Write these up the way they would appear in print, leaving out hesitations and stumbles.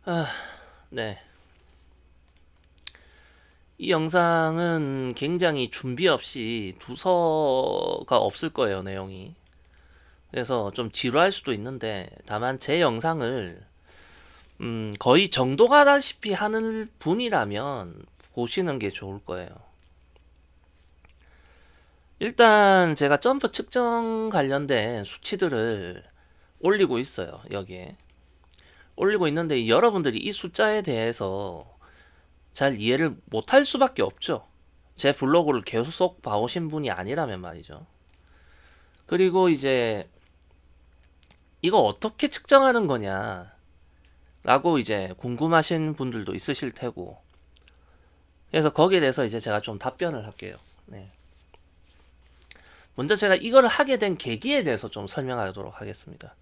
아, 네. 이 영상은 굉장히 준비 없이 두서가 없을 거예요, 내용이. 그래서 좀 지루할 수도 있는데, 다만 제 영상을 거의 정도 가다시피 하는 분이라면 보시는 게 좋을 거예요. 일단 제가 점프 측정 관련된 수치들을 올리고 있어요, 여기에. 올리고 있는데 여러분들이 이 숫자에 대해서 잘 이해를 못할 수밖에 없죠. 제 블로그를 계속 봐오신 분이 아니라면 말이죠. 그리고 이제 이거 어떻게 측정하는 거냐 라고 이제 궁금하신 분들도 있으실 테고, 그래서 거기에 대해서 이제 제가 좀 답변을 할게요. 네. 먼저 제가 이걸 하게 된 계기에 대해서 좀 설명하도록 하겠습니다.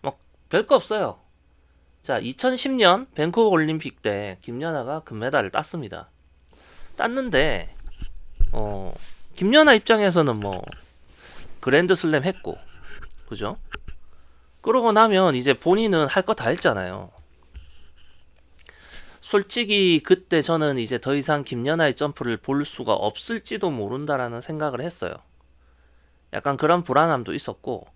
뭐 별거 없어요. 자, 2010년 밴쿠버 올림픽 때 김연아가 금메달을 땄습니다. 땄는데 김연아 입장에서는 뭐 그랜드슬램 했고, 그죠? 그러고 나면 이제 본인은 할 거 다 했잖아요. 솔직히 그때 저는 이제 더 이상 김연아의 점프를 볼 수가 없을지도 모른다라는 생각을 했어요. 약간 그런 불안함도 있었고,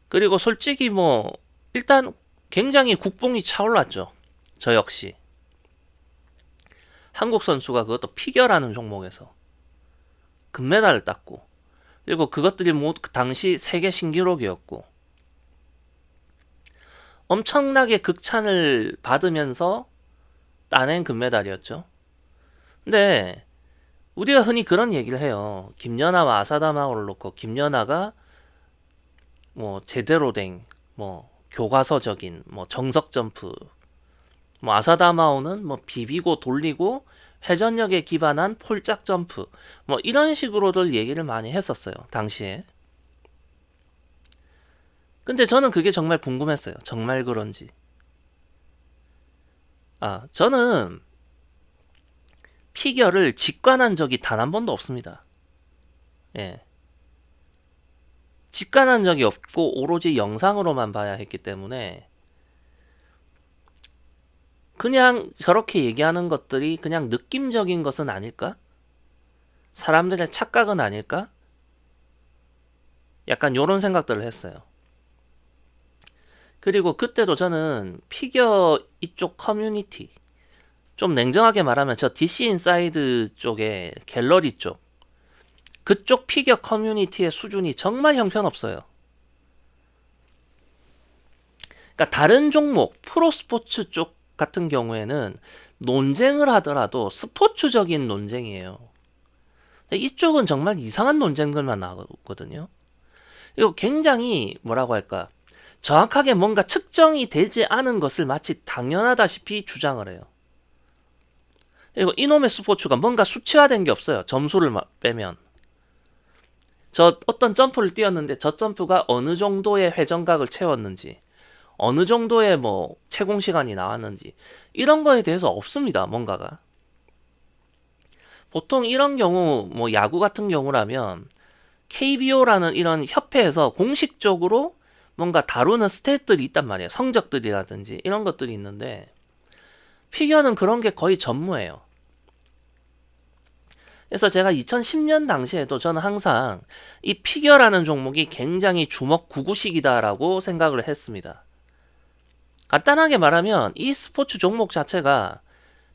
그리고 솔직히 뭐 일단 굉장히 국뽕이 차올랐죠. 저 역시 한국 선수가 그것도 피겨라는 종목에서 금메달을 땄고, 그리고 그것들이 모두 그 당시 세계 신기록이었고, 엄청나게 극찬을 받으면서 따낸 금메달이었죠. 근데 우리가 흔히 그런 얘기를 해요. 김연아와 아사다마오를 놓고 김연아가 뭐 제대로 된 뭐 교과서적인 뭐 정석 점프, 뭐 아사다마오는 뭐 비비고 돌리고 회전력에 기반한 폴짝 점프, 뭐 이런 식으로들 얘기를 많이 했었어요, 당시에. 근데 저는 그게 정말 궁금했어요. 정말 그런지. 저는 피겨를 직관한 적이 단 한 번도 없습니다. 예. 직관한 적이 없고 오로지 영상으로만 봐야 했기 때문에 그냥 저렇게 얘기하는 것들이 그냥 느낌적인 것은 아닐까? 사람들의 착각은 아닐까? 약간 요런 생각들을 했어요. 그리고 그때도 저는 피겨 이쪽 커뮤니티, 좀 냉정하게 말하면 저 DC 인사이드 쪽에 갤러리 쪽, 그쪽 피겨 커뮤니티의 수준이 정말 형편없어요. 그러니까 다른 종목, 프로스포츠 쪽 같은 경우에는 논쟁을 하더라도 스포츠적인 논쟁이에요. 이쪽은 정말 이상한 논쟁들만 나오거든요. 이거 굉장히 뭐라고 할까? 정확하게 뭔가 측정이 되지 않은 것을 마치 당연하다시피 주장을 해요. 그리고 이놈의 스포츠가 뭔가 수치화된 게 없어요. 점수를 빼면. 저 어떤 점프를 뛰었는데 저 점프가 어느 정도의 회전각을 채웠는지, 어느 정도의 뭐 채공 시간이 나왔는지, 이런 거에 대해서 없습니다. 뭔가가. 보통 이런 경우 뭐 야구 같은 경우라면 KBO라는 이런 협회에서 공식적으로 뭔가 다루는 스탯들이 있단 말이에요. 성적들이라든지 이런 것들이 있는데 피겨는 그런 게 거의 전무해요. 그래서 제가 2010년 당시에도 저는 항상 이 피겨라는 종목이 굉장히 주먹 구구식이다라고 생각을 했습니다. 간단하게 말하면 이 스포츠 종목 자체가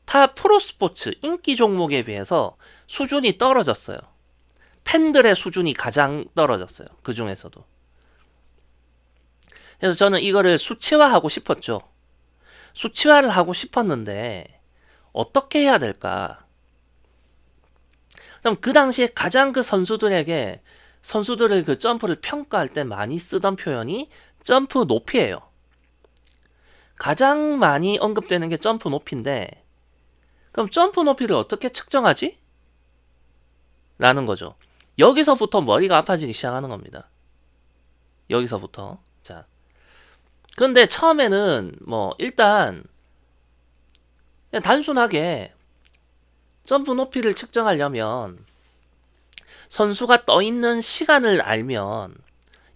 타 프로 스포츠 인기 종목에 비해서 수준이 떨어졌어요. 팬들의 수준이 가장 떨어졌어요. 그 중에서도. 그래서 저는 이거를 수치화하고 싶었죠. 수치화를 하고 싶었는데 어떻게 해야 될까? 그럼 그 당시에 가장 그 선수들의 그 점프를 평가할 때 많이 쓰던 표현이 점프 높이예요. 가장 많이 언급되는 게 점프 높이인데, 그럼 점프 높이를 어떻게 측정하지? 라는 거죠. 여기서부터 머리가 아파지기 시작하는 겁니다. 여기서부터. 자. 근데 처음에는 뭐 일단 그냥 단순하게 점프 높이를 측정하려면 선수가 떠 있는 시간을 알면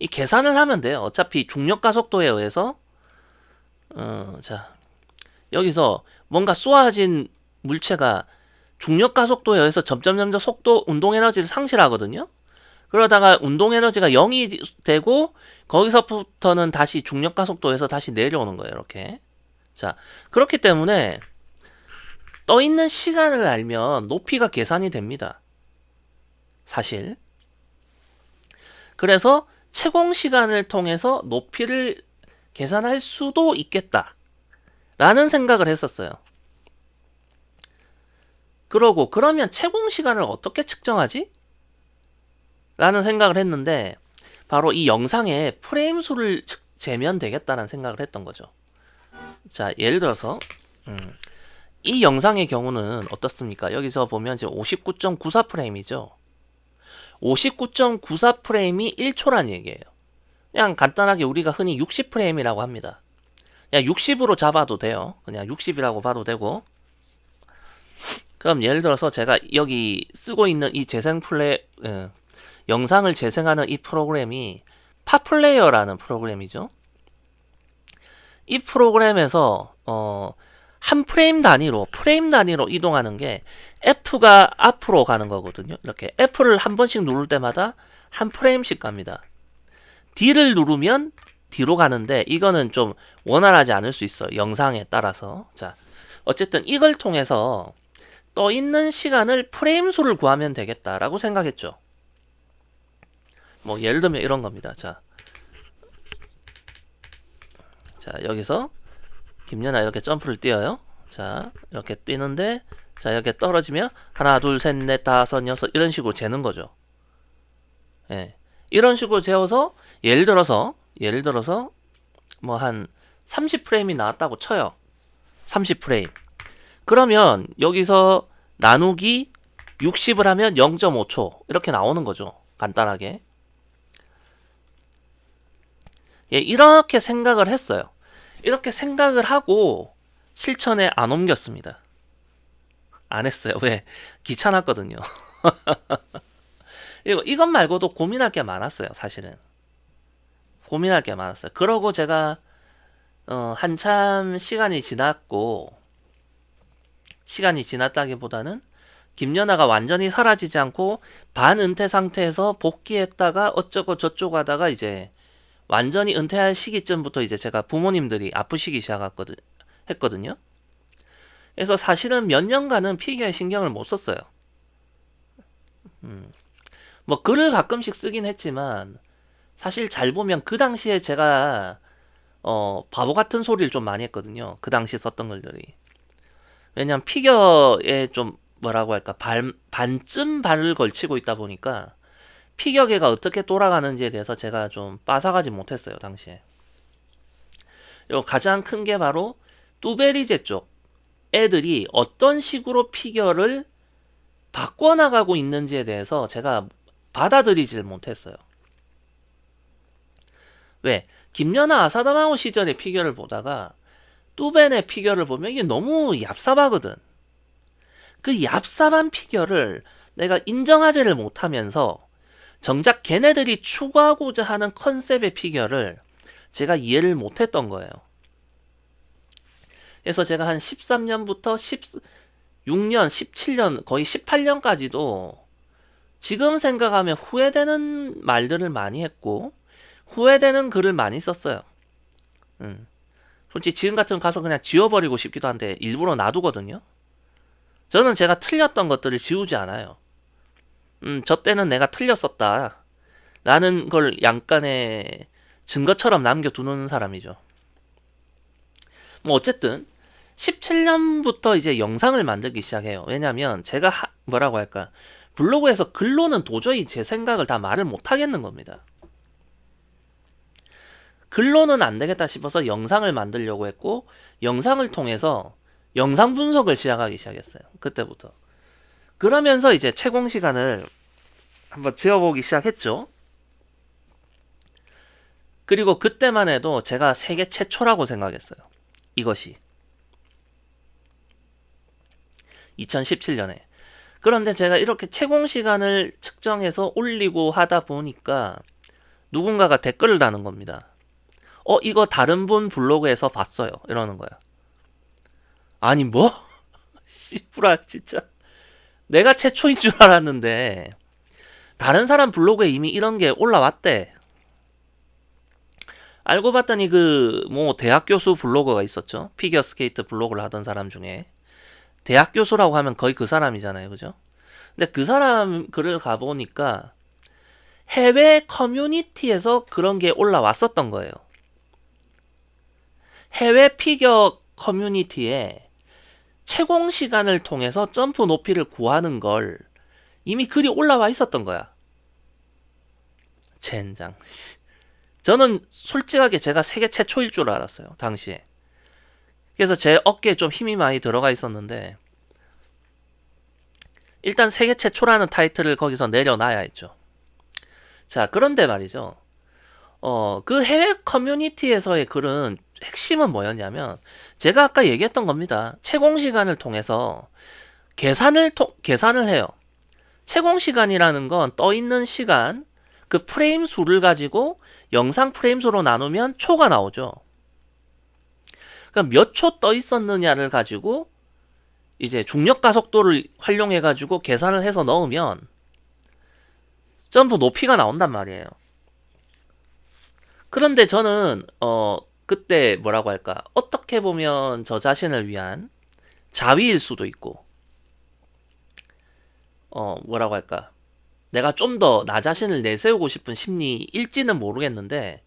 이 계산을 하면 돼요. 어차피 중력 가속도에 의해서 자 여기서 뭔가 쏘아진 물체가 중력 가속도에 의해서 점점 속도, 운동 에너지를 상실하거든요. 그러다가 운동 에너지가 0이 되고 거기서부터는 다시 중력 가속도에서 다시 내려오는 거예요. 이렇게. 자, 그렇기 때문에 떠 있는 시간을 알면 높이가 계산이 됩니다. 사실. 그래서 채공 시간을 통해서 높이를 계산할 수도 있겠다. 라는 생각을 했었어요. 그러면 채공 시간을 어떻게 측정하지? 라는 생각을 했는데 바로 이 영상의 프레임 수를 재면 되겠다는 생각을 했던 거죠. 자, 예를 들어서 이 영상의 경우는 어떻습니까? 여기서 보면 지금 59.94 프레임이죠. 59.94 프레임이 1초란 얘기예요. 그냥 간단하게 우리가 흔히 60 프레임이라고 합니다. 그냥 60으로 잡아도 돼요. 그냥 60이라고 봐도 되고. 그럼 예를 들어서 제가 여기 쓰고 있는 이 영상을 재생하는 이 프로그램이 파플레이어라는 프로그램이죠. 이 프로그램에서 한 프레임 단위로 이동하는 게 F가 앞으로 가는 거거든요. 이렇게 F를 한 번씩 누를 때마다 한 프레임씩 갑니다. D를 누르면 뒤로 가는데 이거는 좀 원활하지 않을 수 있어요. 영상에 따라서. 자, 어쨌든 이걸 통해서 떠 있는 시간을 프레임 수를 구하면 되겠다라고 생각했죠. 뭐 예를 들면 이런 겁니다. 자, 여기서 김연아 이렇게 점프를 뛰어요. 자, 이렇게 뛰는데 자, 이렇게 떨어지면 하나, 둘, 셋, 넷, 다섯, 여섯 이런 식으로 재는 거죠. 예. 이런 식으로 재어서 예를 들어서 뭐 한 30프레임이 나왔다고 쳐요. 30프레임. 그러면 여기서 나누기 60을 하면 0.5초 이렇게 나오는 거죠. 간단하게. 예, 이렇게 생각을 했어요. 이렇게 생각을 하고 실천에 안 옮겼습니다. 안 했어요. 왜? 귀찮았거든요. 이것 말고도 고민할 게 많았어요. 사실은. 고민할 게 많았어요. 그러고 제가 한참 시간이 지났다기보다는 김연아가 완전히 사라지지 않고 반은퇴 상태에서 복귀했다가 어쩌고 저쩌고 하다가 이제 완전히 은퇴할 시기쯤부터 이제 제가 부모님들이 아프시기 했거든요. 그래서 사실은 몇 년간은 피겨에 신경을 못 썼어요. 뭐 글을 가끔씩 쓰긴 했지만 사실 잘 보면 그 당시에 제가 바보 같은 소리를 좀 많이 했거든요. 그 당시 썼던 글들이. 왜냐면 피겨에 좀 뭐라고 할까 반쯤 발을 걸치고 있다 보니까 피겨계가 어떻게 돌아가는지에 대해서 제가 좀 빠삭하지 못했어요. 당시에. 그리고 가장 큰 게 바로 뚜베리제 쪽 애들이 어떤 식으로 피겨를 바꿔나가고 있는지에 대해서 제가 받아들이질 못했어요. 왜? 김연아 아사다마오 시절의 피겨를 보다가 뚜벤의 피겨를 보면 이게 너무 얍삽하거든. 그 얍삽한 피겨를 내가 인정하지를 못하면서 정작 걔네들이 추구하고자 하는 컨셉의 피겨를 제가 이해를 못했던 거예요. 그래서 제가 한 13년부터 16년, 17년, 거의 18년까지도 지금 생각하면 후회되는 말들을 많이 했고 후회되는 글을 많이 썼어요. 솔직히 지금 같으면 가서 그냥 지워버리고 싶기도 한데 일부러 놔두거든요. 저는 제가 틀렸던 것들을 지우지 않아요. 저 때는 내가 틀렸었다 라는 걸 약간의 증거처럼 남겨두는 사람이죠. 뭐 어쨌든 17년부터 이제 영상을 만들기 시작해요. 왜냐면 제가 뭐라고 할까 블로그에서 글로는 도저히 제 생각을 다 말을 못 하겠는 겁니다. 글로는 안 되겠다 싶어서 영상을 만들려고 했고 영상을 통해서 영상 분석을 시작했어요. 그때부터. 그러면서 이제 채공 시간을 한번 재어보기 시작했죠. 그리고 그때만 해도 제가 세계 최초라고 생각했어요. 이것이 2017년에. 그런데 제가 이렇게 채공 시간을 측정해서 올리고 하다 보니까 누군가가 댓글을 다는 겁니다. 이거 다른 분 블로그에서 봤어요. 이러는 거야. 아니 뭐? 씨부라 진짜. 내가 최초인 줄 알았는데 다른 사람 블로그에 이미 이런 게 올라왔대. 알고 봤더니 그 뭐 대학 교수 블로거가 있었죠. 피겨 스케이트 블로그를 하던 사람 중에 대학 교수라고 하면 거의 그 사람이잖아요, 그죠? 근데 그 사람 글을 가보니까 해외 커뮤니티에서 그런 게 올라왔었던 거예요. 해외 피겨 커뮤니티에 채공 시간을 통해서 점프 높이를 구하는 걸 이미 글이 올라와 있었던 거야. 젠장. 저는 솔직하게 제가 세계 최초일 줄 알았어요, 당시에. 그래서 제 어깨에 좀 힘이 많이 들어가 있었는데 일단 세계 최초라는 타이틀을 거기서 내려놔야 했죠. 자, 그런데 말이죠. 그 해외 커뮤니티에서의 글은 핵심은 뭐였냐면 제가 아까 얘기했던 겁니다. 채공 시간을 통해서 계산을 해요. 채공 시간이라는 건 떠 있는 시간, 그 프레임 수를 가지고 영상 프레임 수로 나누면 초가 나오죠. 그러니까 몇 초 떠 있었느냐를 가지고 이제 중력 가속도를 활용해 가지고 계산을 해서 넣으면 점프 높이가 나온단 말이에요. 그런데 저는 그때 뭐라고 할까? 어떻게 보면 저 자신을 위한 자위일 수도 있고 뭐라고 할까? 내가 좀 더 나 자신을 내세우고 싶은 심리일지는 모르겠는데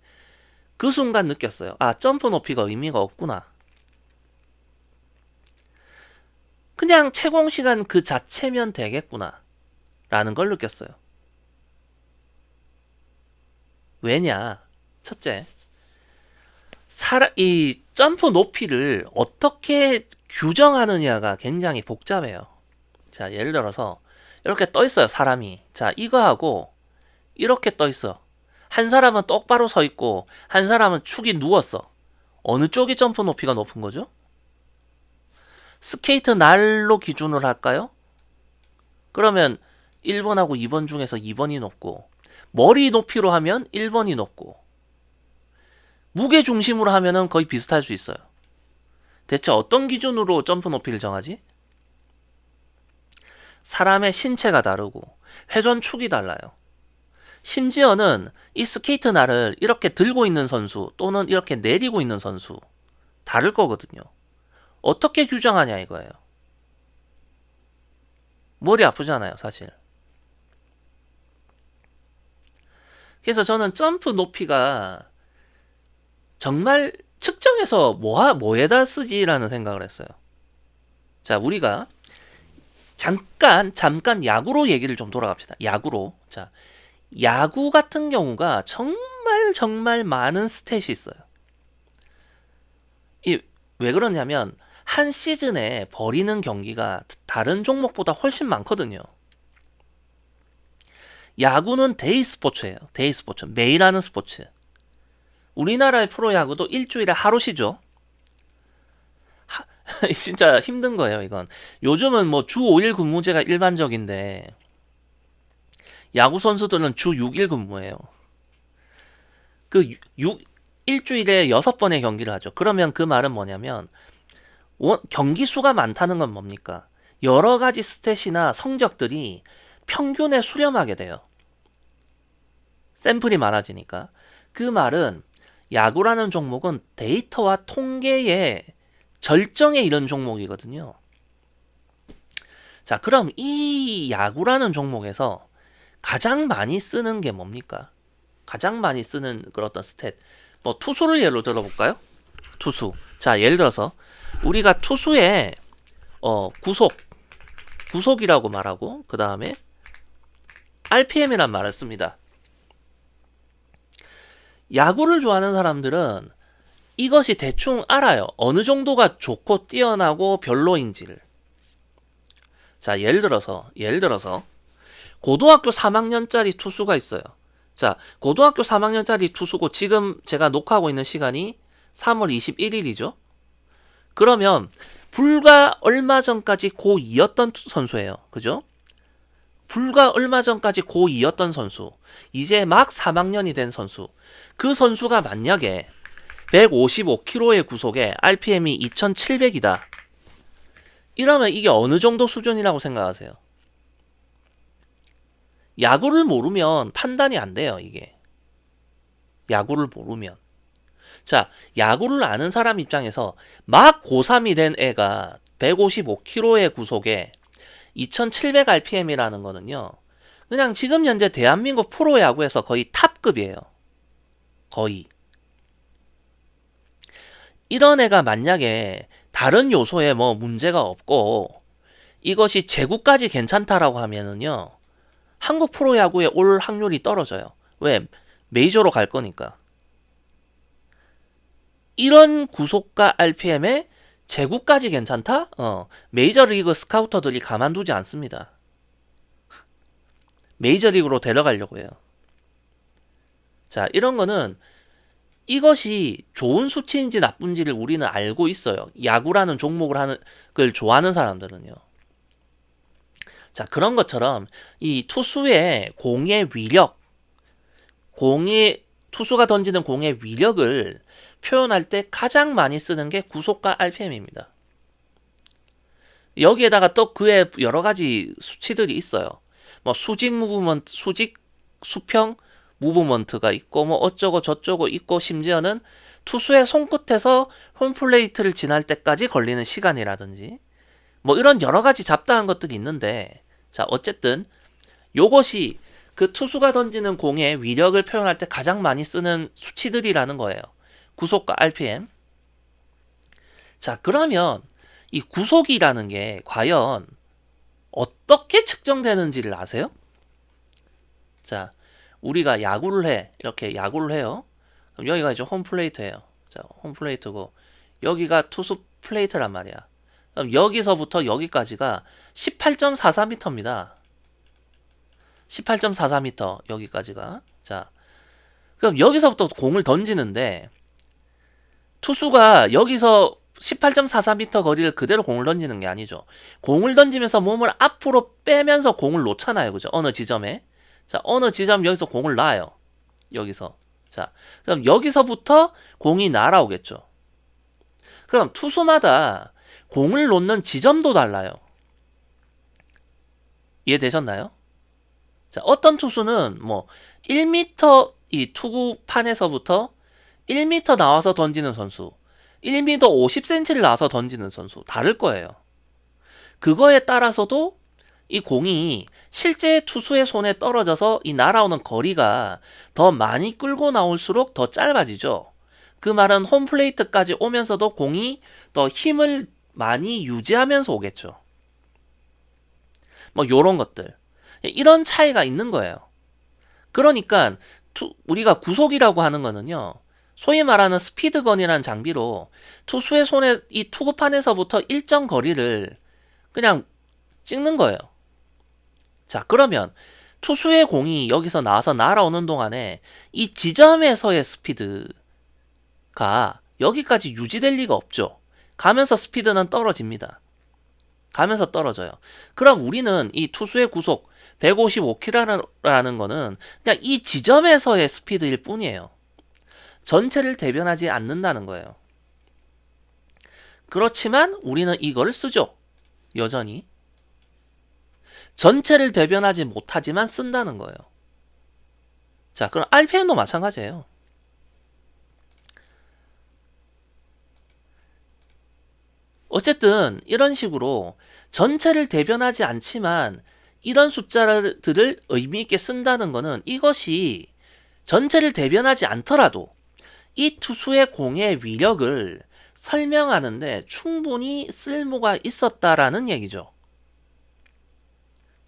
그 순간 느꼈어요. 아, 점프 높이가 의미가 없구나. 그냥 채공 시간 그 자체면 되겠구나. 라는 걸 느꼈어요. 왜냐? 첫째, 이 점프 높이를 어떻게 규정하느냐가 굉장히 복잡해요. 자, 예를 들어서 이렇게 떠 있어요, 사람이. 자, 이거하고 이렇게 떠 있어. 한 사람은 똑바로 서 있고 한 사람은 축이 누웠어. 어느 쪽이 점프 높이가 높은 거죠? 스케이트 날로 기준을 할까요? 그러면 1번하고 2번 중에서 2번이 높고 머리 높이로 하면 1번이 높고 무게 중심으로 하면은 거의 비슷할 수 있어요. 대체 어떤 기준으로 점프 높이를 정하지? 사람의 신체가 다르고 회전축이 달라요. 심지어는 이 스케이트 날을 이렇게 들고 있는 선수 또는 이렇게 내리고 있는 선수 다를 거거든요. 어떻게 규정하냐 이거예요. 머리 아프잖아요, 사실. 그래서 저는 점프 높이가 정말 측정해서 뭐에다 쓰지라는 생각을 했어요. 자, 우리가 잠깐 야구로 얘기를 좀 돌아갑시다. 야구로. 자, 야구 같은 경우가 정말 많은 스탯이 있어요. 왜 그러냐면 한 시즌에 벌이는 경기가 다른 종목보다 훨씬 많거든요. 야구는 데이 스포츠예요. 데이 스포츠. 매일 하는 스포츠. 우리나라의 프로야구도 일주일에 하루 쉬죠. 진짜 힘든 거예요, 이건. 요즘은 뭐 주 5일 근무제가 일반적인데 야구 선수들은 주 6일 근무해요. 그 일주일에 6번의 경기를 하죠. 그러면 그 말은 뭐냐면 경기 수가 많다는 건 뭡니까? 여러 가지 스탯이나 성적들이 평균에 수렴하게 돼요. 샘플이 많아지니까. 그 말은 야구라는 종목은 데이터와 통계의 절정에 이른 종목이거든요. 자, 그럼 이 야구라는 종목에서 가장 많이 쓰는 게 뭡니까? 가장 많이 쓰는 그런 어떤 스탯. 뭐 투수를 예로 들어볼까요? 투수. 자, 예를 들어서 우리가 투수의 구속이라고 말하고 그 다음에 RPM이란 말을 씁니다. 야구를 좋아하는 사람들은 이것이 대충 알아요. 어느 정도가 좋고 뛰어나고 별로인지를. 자, 예를 들어서 고등학교 3학년짜리 투수가 있어요. 자, 고등학교 3학년짜리 투수고 지금 제가 녹화하고 있는 시간이 3월 21일이죠. 그러면 불과 얼마 전까지 고2였던 선수예요. 그죠? 불과 얼마 전까지 고2였던 선수. 이제 막 3학년이 된 선수. 그 선수가 만약에 155km의 구속에 RPM이 2700이다. 이러면 이게 어느 정도 수준이라고 생각하세요? 야구를 모르면 판단이 안 돼요, 이게. 야구를 모르면. 자, 야구를 아는 사람 입장에서 막 고3이 된 애가 155km의 구속에 2700rpm이라는 거는요. 그냥 지금 현재 대한민국 프로야구에서 거의 탑급이에요. 거의. 이런 애가 만약에 다른 요소에 뭐 문제가 없고 이것이 제구까지 괜찮다라고 하면은요. 한국 프로야구에 올 확률이 떨어져요. 왜? 메이저로 갈 거니까. 이런 구속과 RPM에 제구까지 괜찮다? 메이저리그 스카우터들이 가만두지 않습니다. 메이저리그로 데려가려고 해요. 자, 이런 거는 이것이 좋은 수치인지 나쁜지를 우리는 알고 있어요. 야구라는 종목을 하는 걸 좋아하는 사람들은요. 자, 그런 것처럼 이 투수의 공의 위력, 투수가 던지는 공의 위력을 표현할 때 가장 많이 쓰는 게 구속과 RPM입니다. 여기에다가 또 그의 여러 가지 수치들이 있어요. 뭐 수직 수평 무브먼트가 있고 뭐 어쩌고 저쩌고 있고 심지어는 투수의 손끝에서 홈플레이트를 지날 때까지 걸리는 시간이라든지 뭐 이런 여러 가지 잡다한 것들이 있는데 자 어쨌든 요것이 그 투수가 던지는 공의 위력을 표현할 때 가장 많이 쓰는 수치들이라는 거예요. 구속과 RPM. 자 그러면 이 구속이라는 게 과연 어떻게 측정되는지를 아세요? 자 우리가 야구를 해. 이렇게 야구를 해요. 그럼 여기가 이제 홈플레이트예요. 자, 홈플레이트고 여기가 투수 플레이트란 말이야. 그럼 여기서부터 여기까지가 18.44m입니다. 18.44m 여기까지가. 자, 그럼 여기서부터 공을 던지는데 투수가 여기서 18.44m 거리를 그대로 공을 던지는 게 아니죠. 공을 던지면서 몸을 앞으로 빼면서 공을 놓잖아요. 그죠? 어느 지점에. 자, 어느 지점 여기서 공을 놔요. 여기서. 자, 그럼 여기서부터 공이 날아오겠죠. 그럼 투수마다 공을 놓는 지점도 달라요. 이해되셨나요? 자, 어떤 투수는 뭐 1m 이 투구판에서부터 1m 나와서 던지는 선수, 1m 50cm를 나와서 던지는 선수 다를 거예요. 그거에 따라서도 이 공이 실제 투수의 손에 떨어져서 이 날아오는 거리가 더 많이 끌고 나올수록 더 짧아지죠. 그 말은 홈플레이트까지 오면서도 공이 더 힘을 많이 유지하면서 오겠죠. 뭐 요런 것들. 이런 차이가 있는 거예요. 그러니까 우리가 구속이라고 하는 거는요. 소위 말하는 스피드건이라는 장비로 투수의 손에 이 투구판에서부터 일정 거리를 그냥 찍는 거예요. 자, 그러면 투수의 공이 여기서 나와서 날아오는 동안에 이 지점에서의 스피드가 여기까지 유지될 리가 없죠. 가면서 스피드는 떨어집니다. 가면서 떨어져요. 그럼 우리는 이 투수의 구속 155km라는 거는 그냥 이 지점에서의 스피드일 뿐이에요. 전체를 대변하지 않는다는 거예요. 그렇지만 우리는 이걸 쓰죠. 여전히. 전체를 대변하지 못하지만 쓴다는 거예요. 자, 그럼 RPM도 마찬가지예요. 어쨌든 이런 식으로 전체를 대변하지 않지만 이런 숫자들을 의미 있게 쓴다는 거는 이것이 전체를 대변하지 않더라도 이 투수의 공의 위력을 설명하는데 충분히 쓸모가 있었다라는 얘기죠.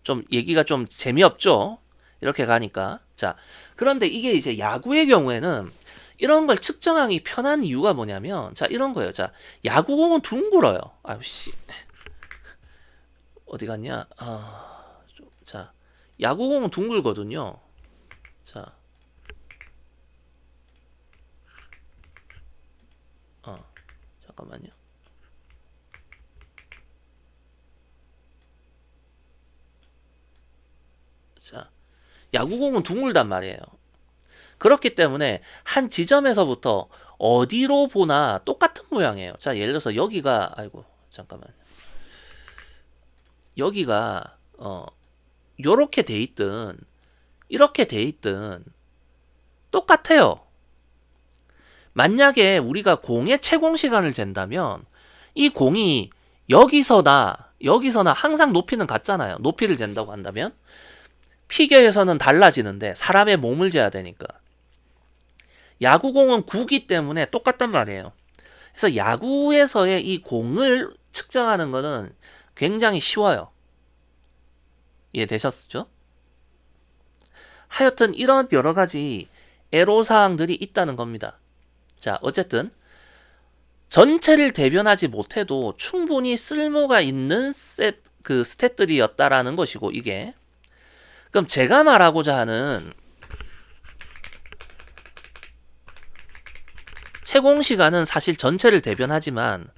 좀 얘기가 좀 재미없죠? 이렇게 가니까. 자, 그런데 이게 이제 야구의 경우에는 이런 걸 측정하기 편한 이유가 뭐냐면 자, 이런 거예요. 자, 야구공은 둥글어요. 아유 씨. 어디 갔냐? 자, 야구공은 둥글거든요. 자. 잠깐만요. 자, 야구공은 둥글단 말이에요. 그렇기 때문에 한 지점에서부터 어디로 보나 똑같은 모양이에요. 자, 예를 들어서 여기가 아이고 잠깐만. 여기가 요렇게 돼 있든 이렇게 돼 있든 똑같아요. 만약에 우리가 공의 채공 시간을 잰다면 이 공이 여기서나 항상 높이는 같잖아요. 높이를 잰다고 한다면 피겨에서는 달라지는데 사람의 몸을 재야 되니까. 야구공은 구기 때문에 똑같단 말이에요. 그래서 야구에서의 이 공을 측정하는 거는 굉장히 쉬워요. 이해되셨죠? 하여튼 이런 여러 가지 애로사항들이 있다는 겁니다. 자, 어쨌든 전체를 대변하지 못해도 충분히 쓸모가 있는 그 스탯들이었다라는 것이고, 이게 그럼 제가 말하고자 하는 채공 시간은 사실 전체를 대변하지만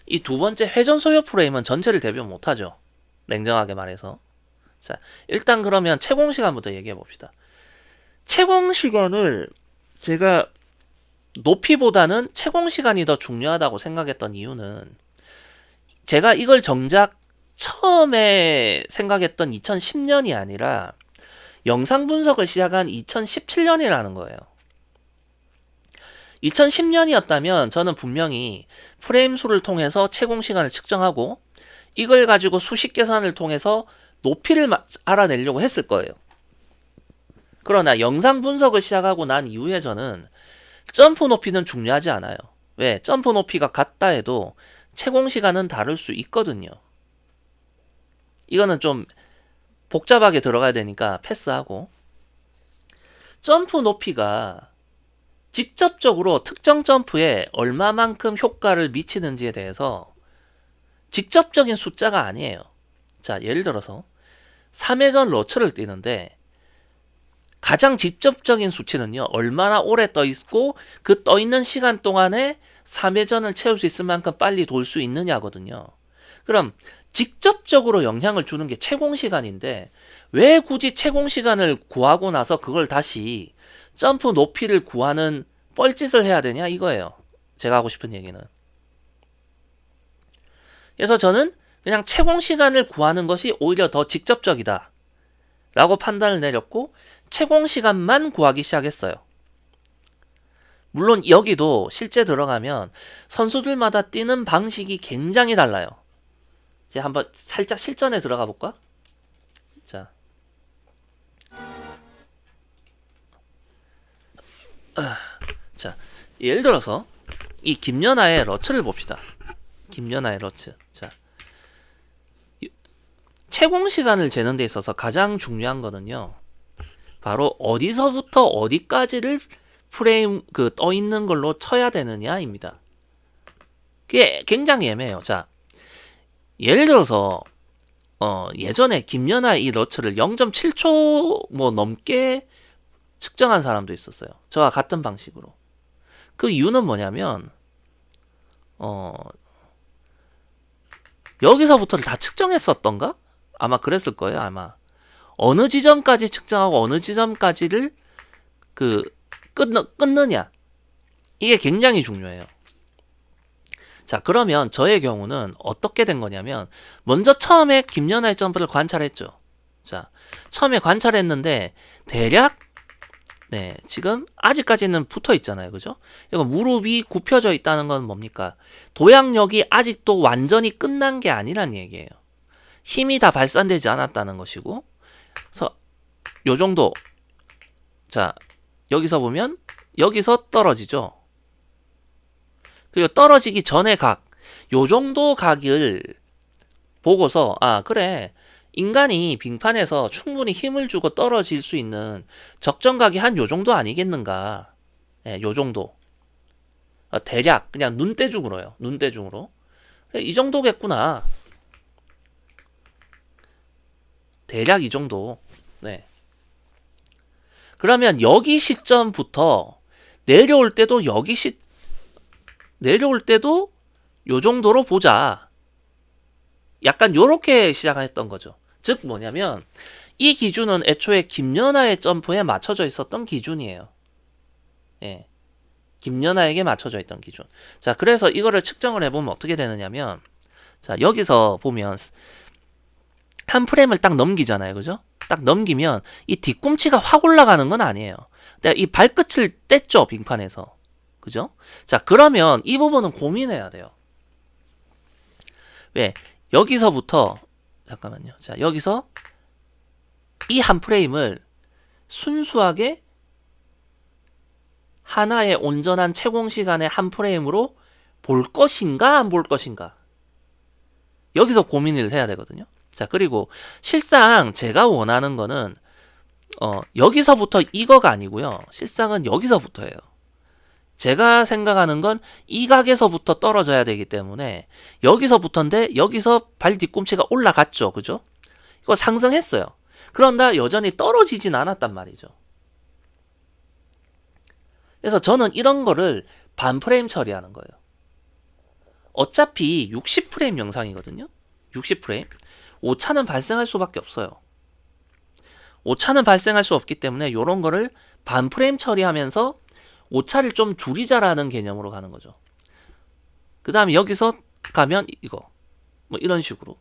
이 두 번째 회전 소요 프레임은 전체를 대변 못하죠. 냉정하게 말해서. 자, 일단 그러면 채공 시간부터 얘기해 봅시다. 채공 시간을 제가 높이보다는 채공 시간이 더 중요하다고 생각했던 이유는 제가 이걸 정작 처음에 생각했던 2010년이 아니라 영상 분석을 시작한 2017년이라는 거예요. 2010년이었다면 저는 분명히 프레임 수를 통해서 채공 시간을 측정하고 이걸 가지고 수식 계산을 통해서 높이를 알아내려고 했을 거예요. 그러나 영상 분석을 시작하고 난 이후에 저는 점프 높이는 중요하지 않아요. 왜? 점프 높이가 같다 해도 채공 시간은 다를 수 있거든요. 이거는 좀 복잡하게 들어가야 되니까 패스하고, 점프 높이가 직접적으로 특정 점프에 얼마만큼 효과를 미치는지에 대해서 직접적인 숫자가 아니에요. 자, 예를 들어서 3회전 러처를 뛰는데 가장 직접적인 수치는요, 얼마나 오래 떠 있고 그 떠 있는 시간 동안에 3회전을 채울 수 있을 만큼 빨리 돌 수 있느냐거든요. 그럼 직접적으로 영향을 주는 게 채공 시간인데 왜 굳이 채공 시간을 구하고 나서 그걸 다시 점프 높이를 구하는 뻘짓을 해야 되냐 이거예요. 제가 하고 싶은 얘기는. 그래서 저는 그냥 채공 시간을 구하는 것이 오히려 더 직접적이다 라고 판단을 내렸고 채공 시간만 구하기 시작했어요. 물론 여기도 실제 들어가면 선수들마다 뛰는 방식이 굉장히 달라요. 이제 한번 살짝 실전에 들어가 볼까? 자, 예를 들어서 이 김연아의 러츠를 봅시다. 김연아의 러츠. 자, 채공 시간을 재는 데 있어서 가장 중요한 거는요, 바로 어디서부터 어디까지를 프레임 떠 있는 걸로 쳐야 되느냐입니다. 그게 굉장히 애매해요. 자, 예를 들어서 예전에 김연아의 이 러츠를 0.7초 뭐 넘게 측정한 사람도 있었어요. 저와 같은 방식으로. 그 이유는 뭐냐면 여기서부터를 다 측정했었던가? 아마 그랬을 거예요. 아마 어느 지점까지 측정하고 어느 지점까지를 끊느냐, 이게 굉장히 중요해요. 자, 그러면 저의 경우는 어떻게 된 거냐면 먼저 처음에 김연아의 점프를 관찰했죠. 자, 처음에 관찰했는데 대략 지금 아직까지는 붙어 있잖아요. 그죠? 이거 무릎이 굽혀져 있다는 건 뭡니까? 도약력이 아직도 완전히 끝난 게 아니란 얘기예요. 힘이 다 발산되지 않았다는 것이고, 그래서 요 정도. 자, 여기서 보면 여기서 떨어지죠. 그리고 떨어지기 전의 각, 요 정도 각을 보고서 그래, 인간이 빙판에서 충분히 힘을 주고 떨어질 수 있는 적정각이 한 요 정도 아니겠는가. 요 정도. 대략 그냥 눈대중으로요. 눈대중으로. 이 정도겠구나. 대략 이 정도. 네. 그러면 여기 시점부터 내려올 때도 내려올 때도 요 정도로 보자. 약간 요렇게 시작했던 거죠. 즉 뭐냐면 이 기준은 애초에 김연아의 점프에 맞춰져 있었던 기준이에요. 예. 김연아에게 맞춰져 있던 기준. 자, 그래서 이거를 측정을 해보면 어떻게 되느냐면, 자, 여기서 보면 한 프레임을 딱 넘기잖아요. 그죠? 딱 넘기면 이 뒤꿈치가 확 올라가는 건 아니에요. 내가 이 발끝을 뗐죠, 빙판에서. 그죠? 자, 그러면 이 부분은 고민해야 돼요. 왜? 여기서부터, 잠깐만요. 자, 여기서 이 한 프레임을 순수하게 하나의 온전한 채공 시간의 한 프레임으로 볼 것인가, 안 볼 것인가. 여기서 고민을 해야 되거든요. 자, 그리고 실상 제가 원하는 거는 여기서부터 이거가 아니고요. 실상은 여기서부터예요. 제가 생각하는 건 이 각에서부터 떨어져야 되기 때문에 여기서부터인데 여기서 발 뒤꿈치가 올라갔죠. 그죠? 이거 상승했어요. 그런데 여전히 떨어지진 않았단 말이죠. 그래서 저는 이런 거를 반프레임 처리하는 거예요. 어차피 60프레임 영상이거든요. 60프레임. 오차는 발생할 수밖에 없어요. 오차는 발생할 수 없기 때문에 이런 거를 반프레임 처리하면서 오차를 좀 줄이자라는 개념으로 가는 거죠. 그 다음에 여기서 가면 이거 뭐 이런 식으로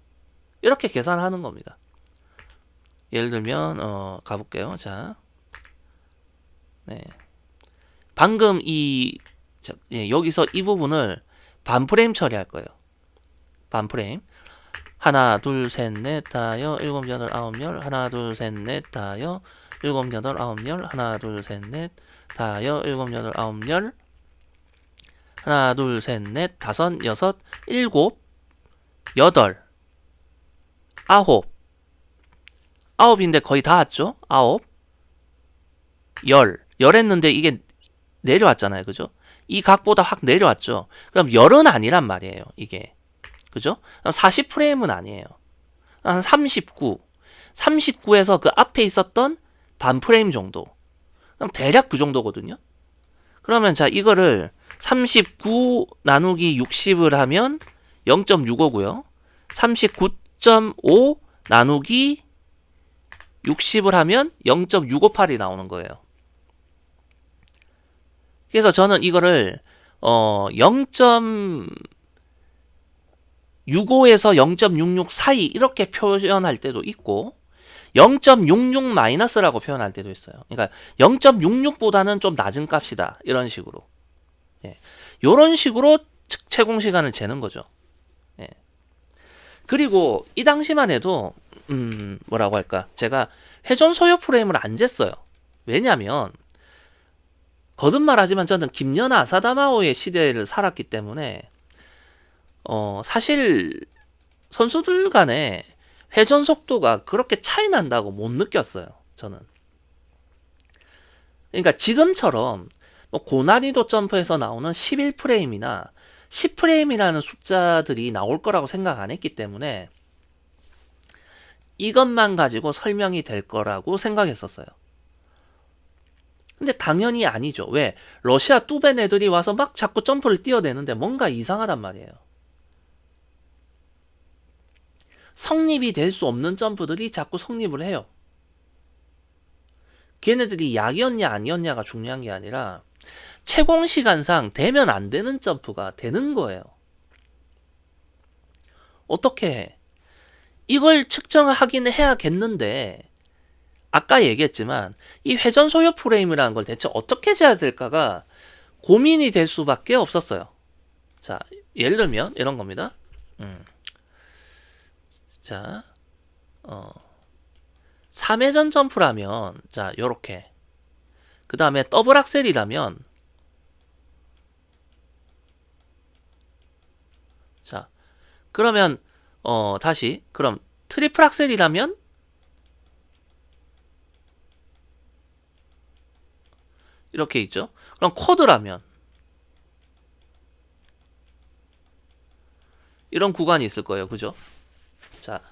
이렇게 계산하는 겁니다. 예를 들면 가볼게요. 자, 네. 방금 여기서 이 부분을 반프레임 처리할 거예요. 반프레임. 하나, 둘, 셋, 넷, 다여, 일곱, 여덟, 아홉, 열. 하나, 둘, 셋, 넷, 다여, 일곱, 여덟, 아홉, 열. 하나, 둘, 셋, 넷, 다여, 일곱, 여덟, 아홉, 열. 하나, 둘, 셋, 넷, 다섯, 여섯, 일곱, 여덟, 아홉. 아홉인데 거의 다 왔죠? 아홉, 열. 열 했는데 이게 내려왔잖아요. 그죠? 이 각보다 확 내려왔죠? 그럼 열은 아니란 말이에요. 이게. 그죠? 40프레임은 아니에요. 한 39. 39에서 그 앞에 있었던 반 프레임 정도. 그럼 대략 그 정도거든요. 그러면 자, 이거를 39 나누기 60을 하면 0.65고요. 39.5 나누기 60을 하면 0.658이 나오는 거예요. 그래서 저는 이거를 0.65에서 0.66 사이 이렇게 표현할 때도 있고 0.66 마이너스라고 표현할 때도 있어요. 그러니까 0.66보다는 좀 낮은 값이다. 이런 식으로. 예. 이런 식으로 채공 시간을 재는 거죠. 예. 그리고 이 당시만 해도 뭐라고 할까? 제가 회전 소요 프레임을 안 쟀어요. 왜냐면 거듭말하지만 저는 김연아 아사다마오의 시대를 살았기 때문에 사실 선수들 간에 회전 속도가 그렇게 차이 난다고 못 느꼈어요. 저는. 그러니까 지금처럼 뭐 고난이도 점프에서 나오는 11프레임이나 10프레임이라는 숫자들이 나올 거라고 생각 안 했기 때문에 이것만 가지고 설명이 될 거라고 생각했었어요. 근데 당연히 아니죠. 왜? 러시아 뚜벤 애들이 와서 막 자꾸 점프를 뛰어내는데 뭔가 이상하단 말이에요. 성립이 될 수 없는 점프들이 자꾸 성립을 해요. 걔네들이 약이었냐 아니었냐가 중요한 게 아니라 채공 시간상 되면 안 되는 점프가 되는 거예요. 어떻게 해? 이걸 측정하긴 해야겠는데 아까 얘기했지만 이 회전 소요 프레임이라는 걸 대체 어떻게 재야 될까가 고민이 될 수밖에 없었어요. 자, 예를 들면 이런 겁니다. 자, 3회전 점프라면 자, 요렇게. 그 다음에 더블 악셀이라면 자, 그러면 다시 그럼 트리플 악셀이라면 이렇게 있죠. 그럼 쿼드라면 이런 구간이 있을 거예요. 그죠? 자,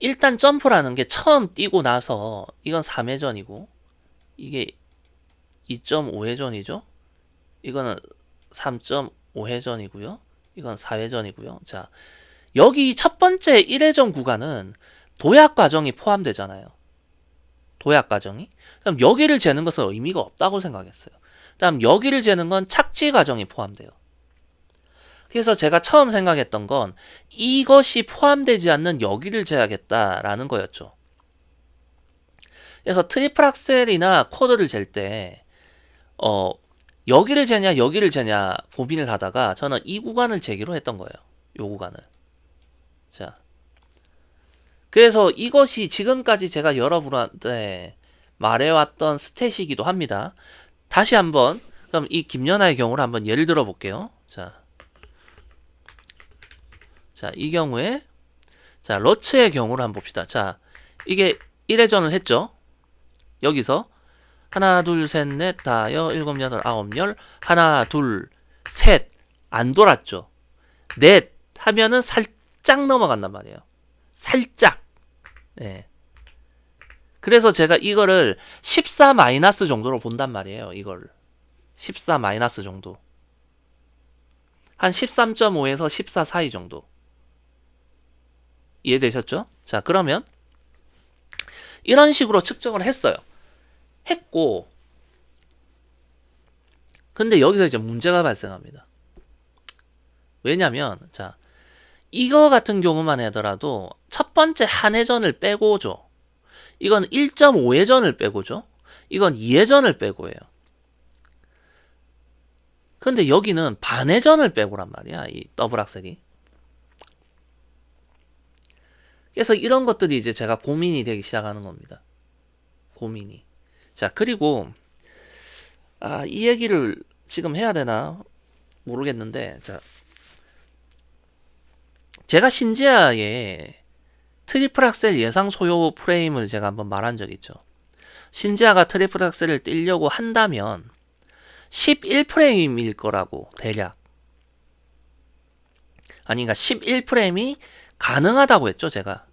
일단 점프라는 게 처음 뛰고 나서 이건 3회전이고 이게 2.5회전이죠. 이거는 3.5회전이고요. 이건 4회전이고요. 자, 여기 첫 번째 1회전 구간은 도약 과정이 포함되잖아요. 도약 과정이. 그럼 여기를 재는 것은 의미가 없다고 생각했어요. 그다음 여기를 재는 건 착지 과정이 포함돼요. 그래서 제가 처음 생각했던 건 이것이 포함되지 않는 여기를 재야겠다라는 거였죠. 그래서 트리플 악셀이나 쿼드를 잴 때 여기를 재냐 여기를 재냐 고민을 하다가 저는 이 구간을 재기로 했던 거예요. 요 구간을. 자, 그래서 이것이 지금까지 제가 여러분한테 말해왔던 스탯이기도 합니다. 다시 한번 그럼 이 김연아의 경우를 한번 예를 들어 볼게요. 자, 이 경우에 자 러츠의 경우를 한번 봅시다. 자, 이게 1회전을 했죠. 여기서 하나 둘 셋 넷 다여 일곱 여덟 아홉 열 하나 둘 셋 안 돌았죠. 넷 하면은 살짝 넘어간단 말이에요. 살짝. 예. 그래서 제가 이거를 14 마이너스 정도로 본단 말이에요. 이걸 14 마이너스 정도. 한 13.5에서 14 사이 정도. 이해되셨죠? 자, 그러면 이런 식으로 측정을 했어요. 했고, 근데 여기서 이제 문제가 발생합니다. 왜냐면, 자, 이거 같은 경우만 하더라도 첫 번째 한 회전을 빼고죠. 이건 1.5회전을 빼고죠. 이건 2회전을 빼고예요. 근데 여기는 반 회전을 빼고란 말이야. 이 더블 악셀이. 그래서 이런 것들이 이제 제가 고민이 되기 시작하는 겁니다. 고민이. 자, 그리고 이 얘기를 지금 해야 되나 모르겠는데, 자, 제가 신지아의 트리플 악셀 예상 소요 프레임을 제가 한번 말한 적 있죠. 신지아가 트리플 악셀을 띄려고 한다면 11프레임일 거라고 대략. 아니, 그러니까 11프레임이 가능하다고 했죠, 제가.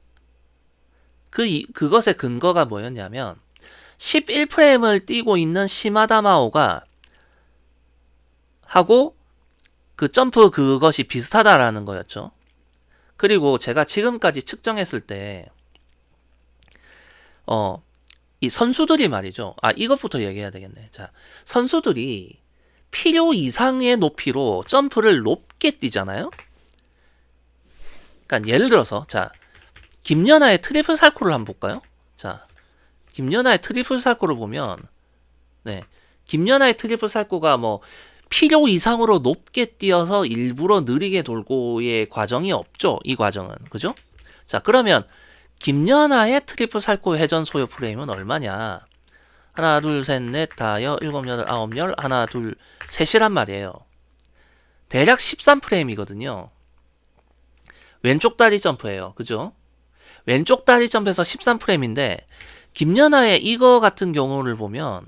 그것의 근거가 뭐였냐면 11프레임을 띄고 있는 시마다마오가 하고 그 점프 그것이 비슷하다라는 거였죠. 그리고 제가 지금까지 측정했을 때 이 선수들이 말이죠. 이것부터 얘기해야 되겠네. 자, 선수들이 필요 이상의 높이로 점프를 높게 뛰잖아요. 그러니까 예를 들어서 자, 김연아의 트리플 살코를 한번 볼까요? 자, 김연아의 트리플 살코를 보면 네, 김연아의 트리플 살코가 뭐 필요 이상으로 높게 뛰어서 일부러 느리게 돌고의 과정이 없죠. 이 과정은. 그죠? 자, 그러면 김연아의 트리플 살코 회전 소요 프레임은 얼마냐? 하나, 둘, 셋, 넷, 다여, 일곱, 여덟, 아홉, 열, 하나, 둘, 셋이란 말이에요. 대략 13프레임이거든요. 왼쪽 다리 점프예요. 그죠? 왼쪽 다리 점프에서 13프레임인데 김연아의 이거 같은 경우를 보면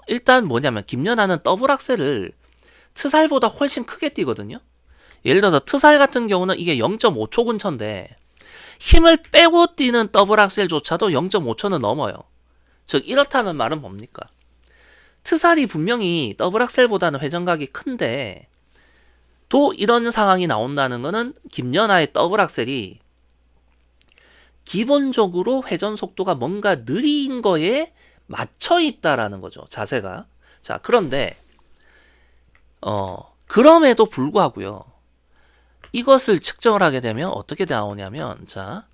일단 뭐냐면 김연아는 더블 악셀을 트살보다 훨씬 크게 뛰거든요. 예를 들어서 트살 같은 경우는 이게 0.5초 근처인데 힘을 빼고 뛰는 더블 악셀조차도 0.5초는 넘어요. 즉 이렇다는 말은 뭡니까? 트살이 분명히 더블 악셀보다는 회전각이 큰데 또 이런 상황이 나온다는 거는 김연아의 더블 악셀이 기본적으로 회전 속도가 뭔가 느린 거에 맞춰 있다라는 거죠. 자세가. 자, 그런데 그럼에도 불구하고요. 이것을 측정을 하게 되면 어떻게 나오냐면 자,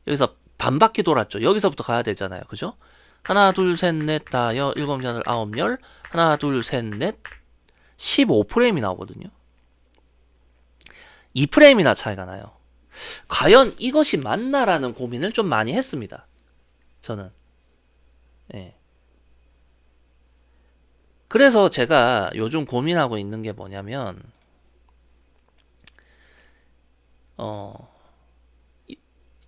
여기서 반 바퀴 돌았죠. 여기서부터 가야 되잖아요. 그죠? 하나, 둘, 셋, 넷, 다여, 일곱, 여덟, 아홉, 열, 하나, 둘, 셋, 넷, 15프레임이 나오거든요. 2프레임이나 차이가 나요. 과연 이것이 맞나라는 고민을 좀 많이 했습니다. 저는. 예. 그래서 제가 요즘 고민하고 있는 게 뭐냐면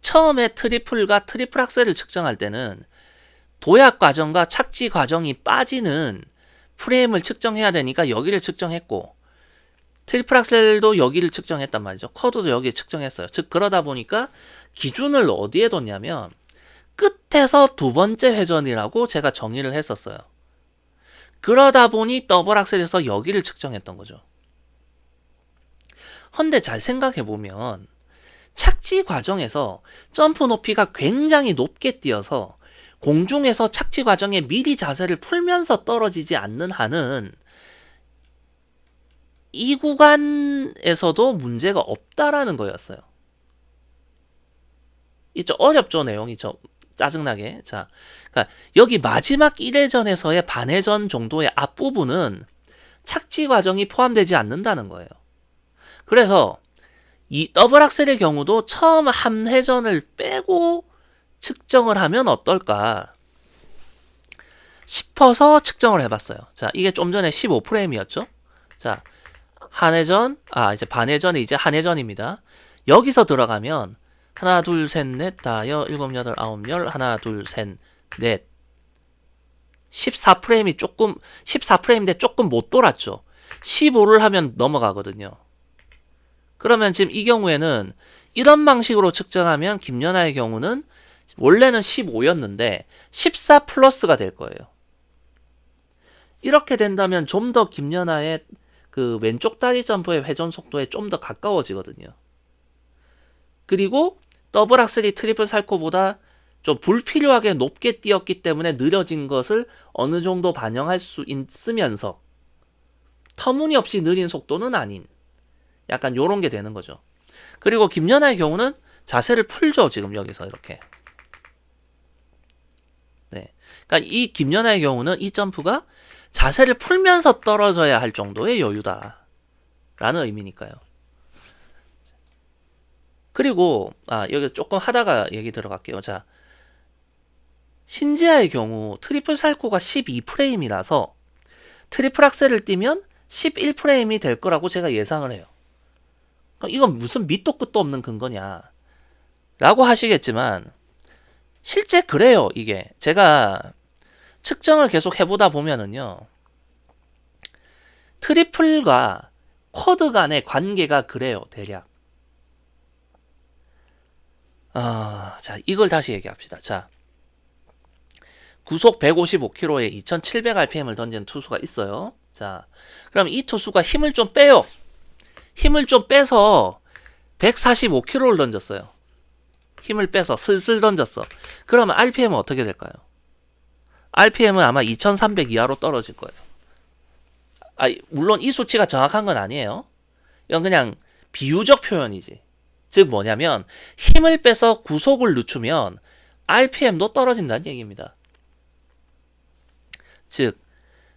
처음에 트리플과 트리플 악셀을 측정할 때는 도약 과정과 착지 과정이 빠지는 프레임을 측정해야 되니까 여기를 측정했고 트리플 악셀도 여기를 측정했단 말이죠. 쿼드도 여기 측정했어요. 즉 그러다 보니까 기준을 어디에 뒀냐면 끝에서 두 번째 회전이라고 제가 정의를 했었어요. 그러다 보니 더블 악셀에서 여기를 측정했던 거죠. 헌데 잘 생각해보면 착지 과정에서 점프 높이가 굉장히 높게 뛰어서 공중에서 착지 과정에 미리 자세를 풀면서 떨어지지 않는 한은 이 구간에서도 문제가 없다라는 거였어요. 이 좀 어렵죠, 내용이 좀 짜증나게. 자, 그러니까 여기 마지막 1회전에서의 반회전 정도의 앞부분은 착지 과정이 포함되지 않는다는 거예요. 그래서 이 더블 악셀의 경우도 처음 한 회전을 빼고 측정을 하면 어떨까 싶어서 측정을 해봤어요. 자, 이게 좀 전에 15프레임이었죠? 자, 한 회전, 이제 반회전이 이제 한 회전입니다. 여기서 들어가면 하나, 둘, 셋, 넷, 다, 일곱, 여덟, 아홉, 열, 하나, 둘, 셋, 넷. 14프레임인데 조금 못 돌았죠. 15를 하면 넘어가거든요. 그러면 지금 이 경우에는 이런 방식으로 측정하면 김연아의 경우는 원래는 15였는데 14 플러스가 될 거예요. 이렇게 된다면 좀 더 김연아의 그 왼쪽 다리 점프의 회전 속도에 좀 더 가까워지거든요. 그리고 더블 악셀이 트리플 살코보다 좀 불필요하게 높게 뛰었기 때문에 느려진 것을 어느 정도 반영할 수 있으면서 터무니없이 느린 속도는 아닌 약간 요런 게 되는 거죠. 그리고 김연아의 경우는 자세를 풀죠. 지금 여기서 이렇게. 네. 그러니까 이 김연아의 경우는 이 점프가 자세를 풀면서 떨어져야 할 정도의 여유다 라는 의미니까요. 그리고 여기 조금 하다가 얘기 들어갈게요. 자, 신지아의 경우 트리플 살코가 12프레임이라서 트리플 악셀을 뛰면 11프레임이 될 거라고 제가 예상을 해요. 이건 무슨 밑도 끝도 없는 근거냐 라고 하시겠지만 실제 그래요. 이게 제가 측정을 계속 해보다 보면은요, 트리플과 쿼드 간의 관계가 그래요. 대략. 자, 이걸 다시 얘기합시다. 자, 구속 155km에 2700rpm을 던진 투수가 있어요. 자, 그럼 이 투수가 힘을 좀 빼요. 힘을 좀 빼서 145km를 던졌어요. 힘을 빼서 슬슬 던졌어. 그러면 RPM은 어떻게 될까요? RPM은 아마 2300 이하로 떨어질 거예요. 물론 이 수치가 정확한 건 아니에요. 이건 그냥 비유적 표현이지. 즉 뭐냐면 힘을 빼서 구속을 늦추면 RPM도 떨어진다는 얘기입니다. 즉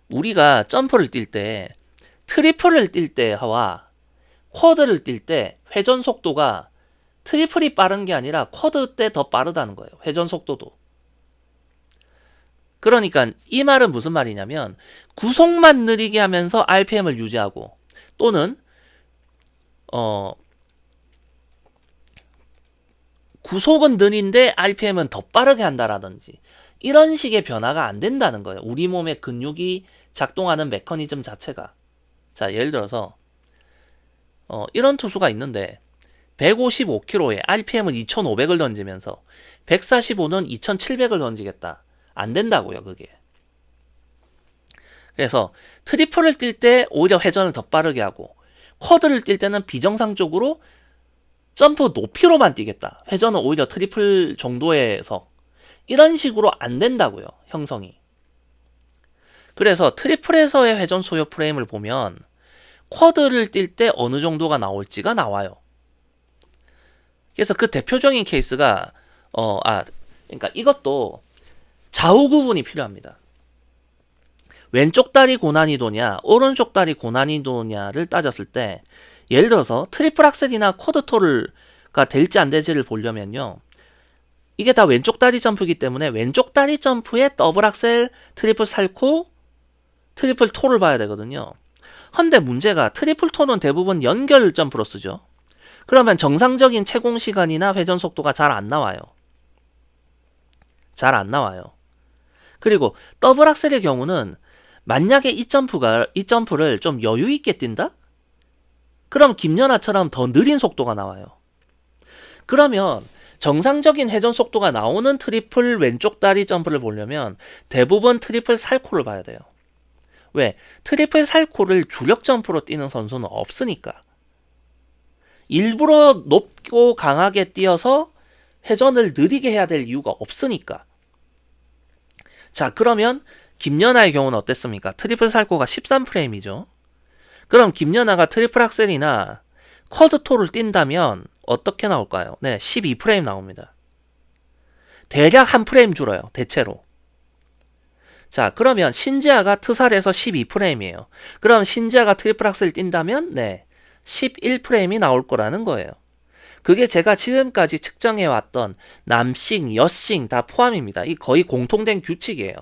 우리가 점프를 뛸 때 트리플을 뛸 때와 쿼드를 뛸 때 회전 속도가 트리플이 빠른 게 아니라 쿼드 때 더 빠르다는 거예요. 회전 속도도. 그러니까 이 말은 무슨 말이냐면 구속만 느리게 하면서 RPM을 유지하고 또는 구속은 느린데 RPM은 더 빠르게 한다라든지 이런 식의 변화가 안 된다는 거예요. 우리 몸의 근육이 작동하는 메커니즘 자체가. 자, 예를 들어서 이런 투수가 있는데 155km에 RPM은 2500을 던지면서 145는 2700을 던지겠다. 안 된다고요, 그게. 그래서 트리플을 뛸 때 오히려 회전을 더 빠르게 하고 쿼드를 뛸 때는 비정상적으로 점프 높이로만 뛰겠다. 회전은 오히려 트리플 정도에서 이런 식으로 안 된다고요, 형성이. 그래서 트리플에서의 회전 소요 프레임을 보면 쿼드를 뛸 때 어느 정도가 나올지가 나와요. 그래서 그 대표적인 케이스가 그러니까 이것도 좌우 구분이 필요합니다. 왼쪽 다리 고난이도냐 오른쪽 다리 고난이도냐를 따졌을 때 예를 들어서 트리플 악셀이나 쿼드 토르가 될지 안 될지를 보려면요, 이게 다 왼쪽 다리 점프이기 때문에 왼쪽 다리 점프에 더블 악셀, 트리플 살코, 트리플 토를 봐야 되거든요. 헌데 문제가 트리플 토는 대부분 연결 점프로 쓰죠. 그러면 정상적인 채공 시간이나 회전 속도가 잘 안 나와요. 잘 안 나와요. 그리고 더블 악셀의 경우는 만약에 이 점프를 좀 여유 있게 뛴다? 그럼 김연아처럼 더 느린 속도가 나와요. 그러면 정상적인 회전 속도가 나오는 트리플 왼쪽 다리 점프를 보려면 대부분 트리플 살코를 봐야 돼요. 왜? 트리플 살코를 주력 점프로 뛰는 선수는 없으니까. 일부러 높고 강하게 뛰어서 회전을 느리게 해야 될 이유가 없으니까. 자, 그러면 김연아의 경우는 어땠습니까? 트리플 살코가 13프레임이죠. 그럼 김연아가 트리플 악셀이나 쿼드4를 뛴다면 어떻게 나올까요? 네, 12프레임 나옵니다. 대략 한 프레임 줄어요. 대체로. 자, 그러면 신지아가 트살에서 12프레임이에요. 그럼 신지아가 트리플 악셀 뛴다면 네, 11프레임이 나올 거라는 거예요. 그게 제가 지금까지 측정해왔던 남싱, 여싱 다 포함입니다. 이 거의 공통된 규칙이에요.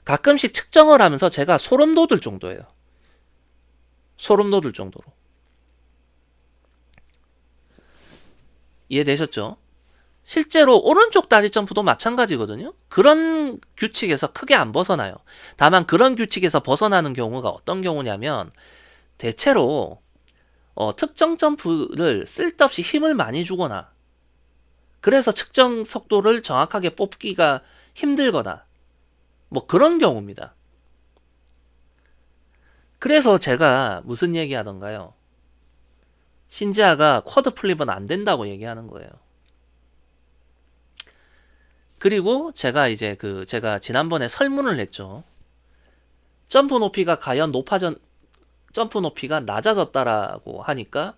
가끔씩 측정을 하면서 제가 소름 돋을 정도예요. 소름 돋을 정도로. 이해되셨죠? 실제로 오른쪽 다리 점프도 마찬가지거든요. 그런 규칙에서 크게 안 벗어나요. 다만 그런 규칙에서 벗어나는 경우가 어떤 경우냐면 대체로 특정 점프를 쓸데없이 힘을 많이 주거나 그래서 측정 속도를 정확하게 뽑기가 힘들거나 뭐 그런 경우입니다. 그래서 제가 무슨 얘기 하던가요? 신지아가 쿼드 플립은 안 된다고 얘기하는 거예요. 그리고 제가 이제 제가 지난번에 설문을 했죠. 점프 높이가 과연 점프 높이가 낮아졌다라고 하니까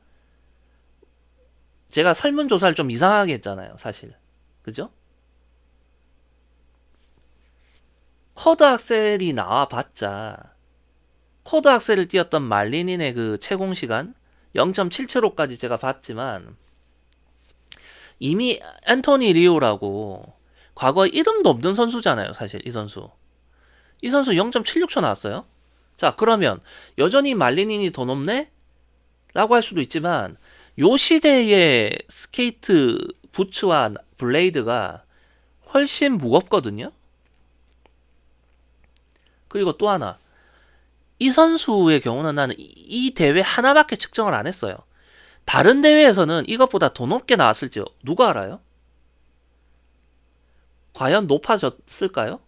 제가 설문조사를 좀 이상하게 했잖아요, 사실. 그죠? 쿼드 악셀이 나와봤자 쿼드 악셀을 띄었던 말리닌의 그 채공 시간 0.775까지 제가 봤지만 이미 앤토니 리오라고 과거 이름도 없는 선수잖아요, 사실 이 선수. 이 선수 0.76초 나왔어요. 자, 그러면 여전히 말리닌이 더 높네? 라고 할 수도 있지만 요 시대의 스케이트 부츠와 블레이드가 훨씬 무겁거든요. 그리고 또 하나, 이 선수의 경우는 나는 이 대회 하나밖에 측정을 안 했어요. 다른 대회에서는 이것보다 더 높게 나왔을지 누가 알아요? 과연 높아졌을까요?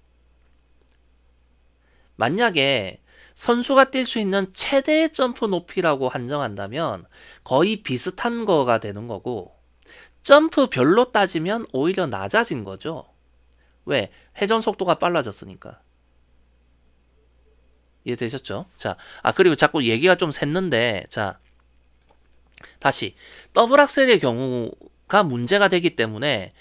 만약에 선수가 뛸 수 있는 최대 점프 높이라고 한정한다면 거의 비슷한 거가 되는 거고, 점프별로 따지면 오히려 낮아진 거죠. 왜? 회전 속도가 빨라졌으니까. 이해되셨죠? 자, 그리고 자꾸 얘기가 좀 샜는데, 자, 다시. 더블 악셀의 경우가 문제가 되기 때문에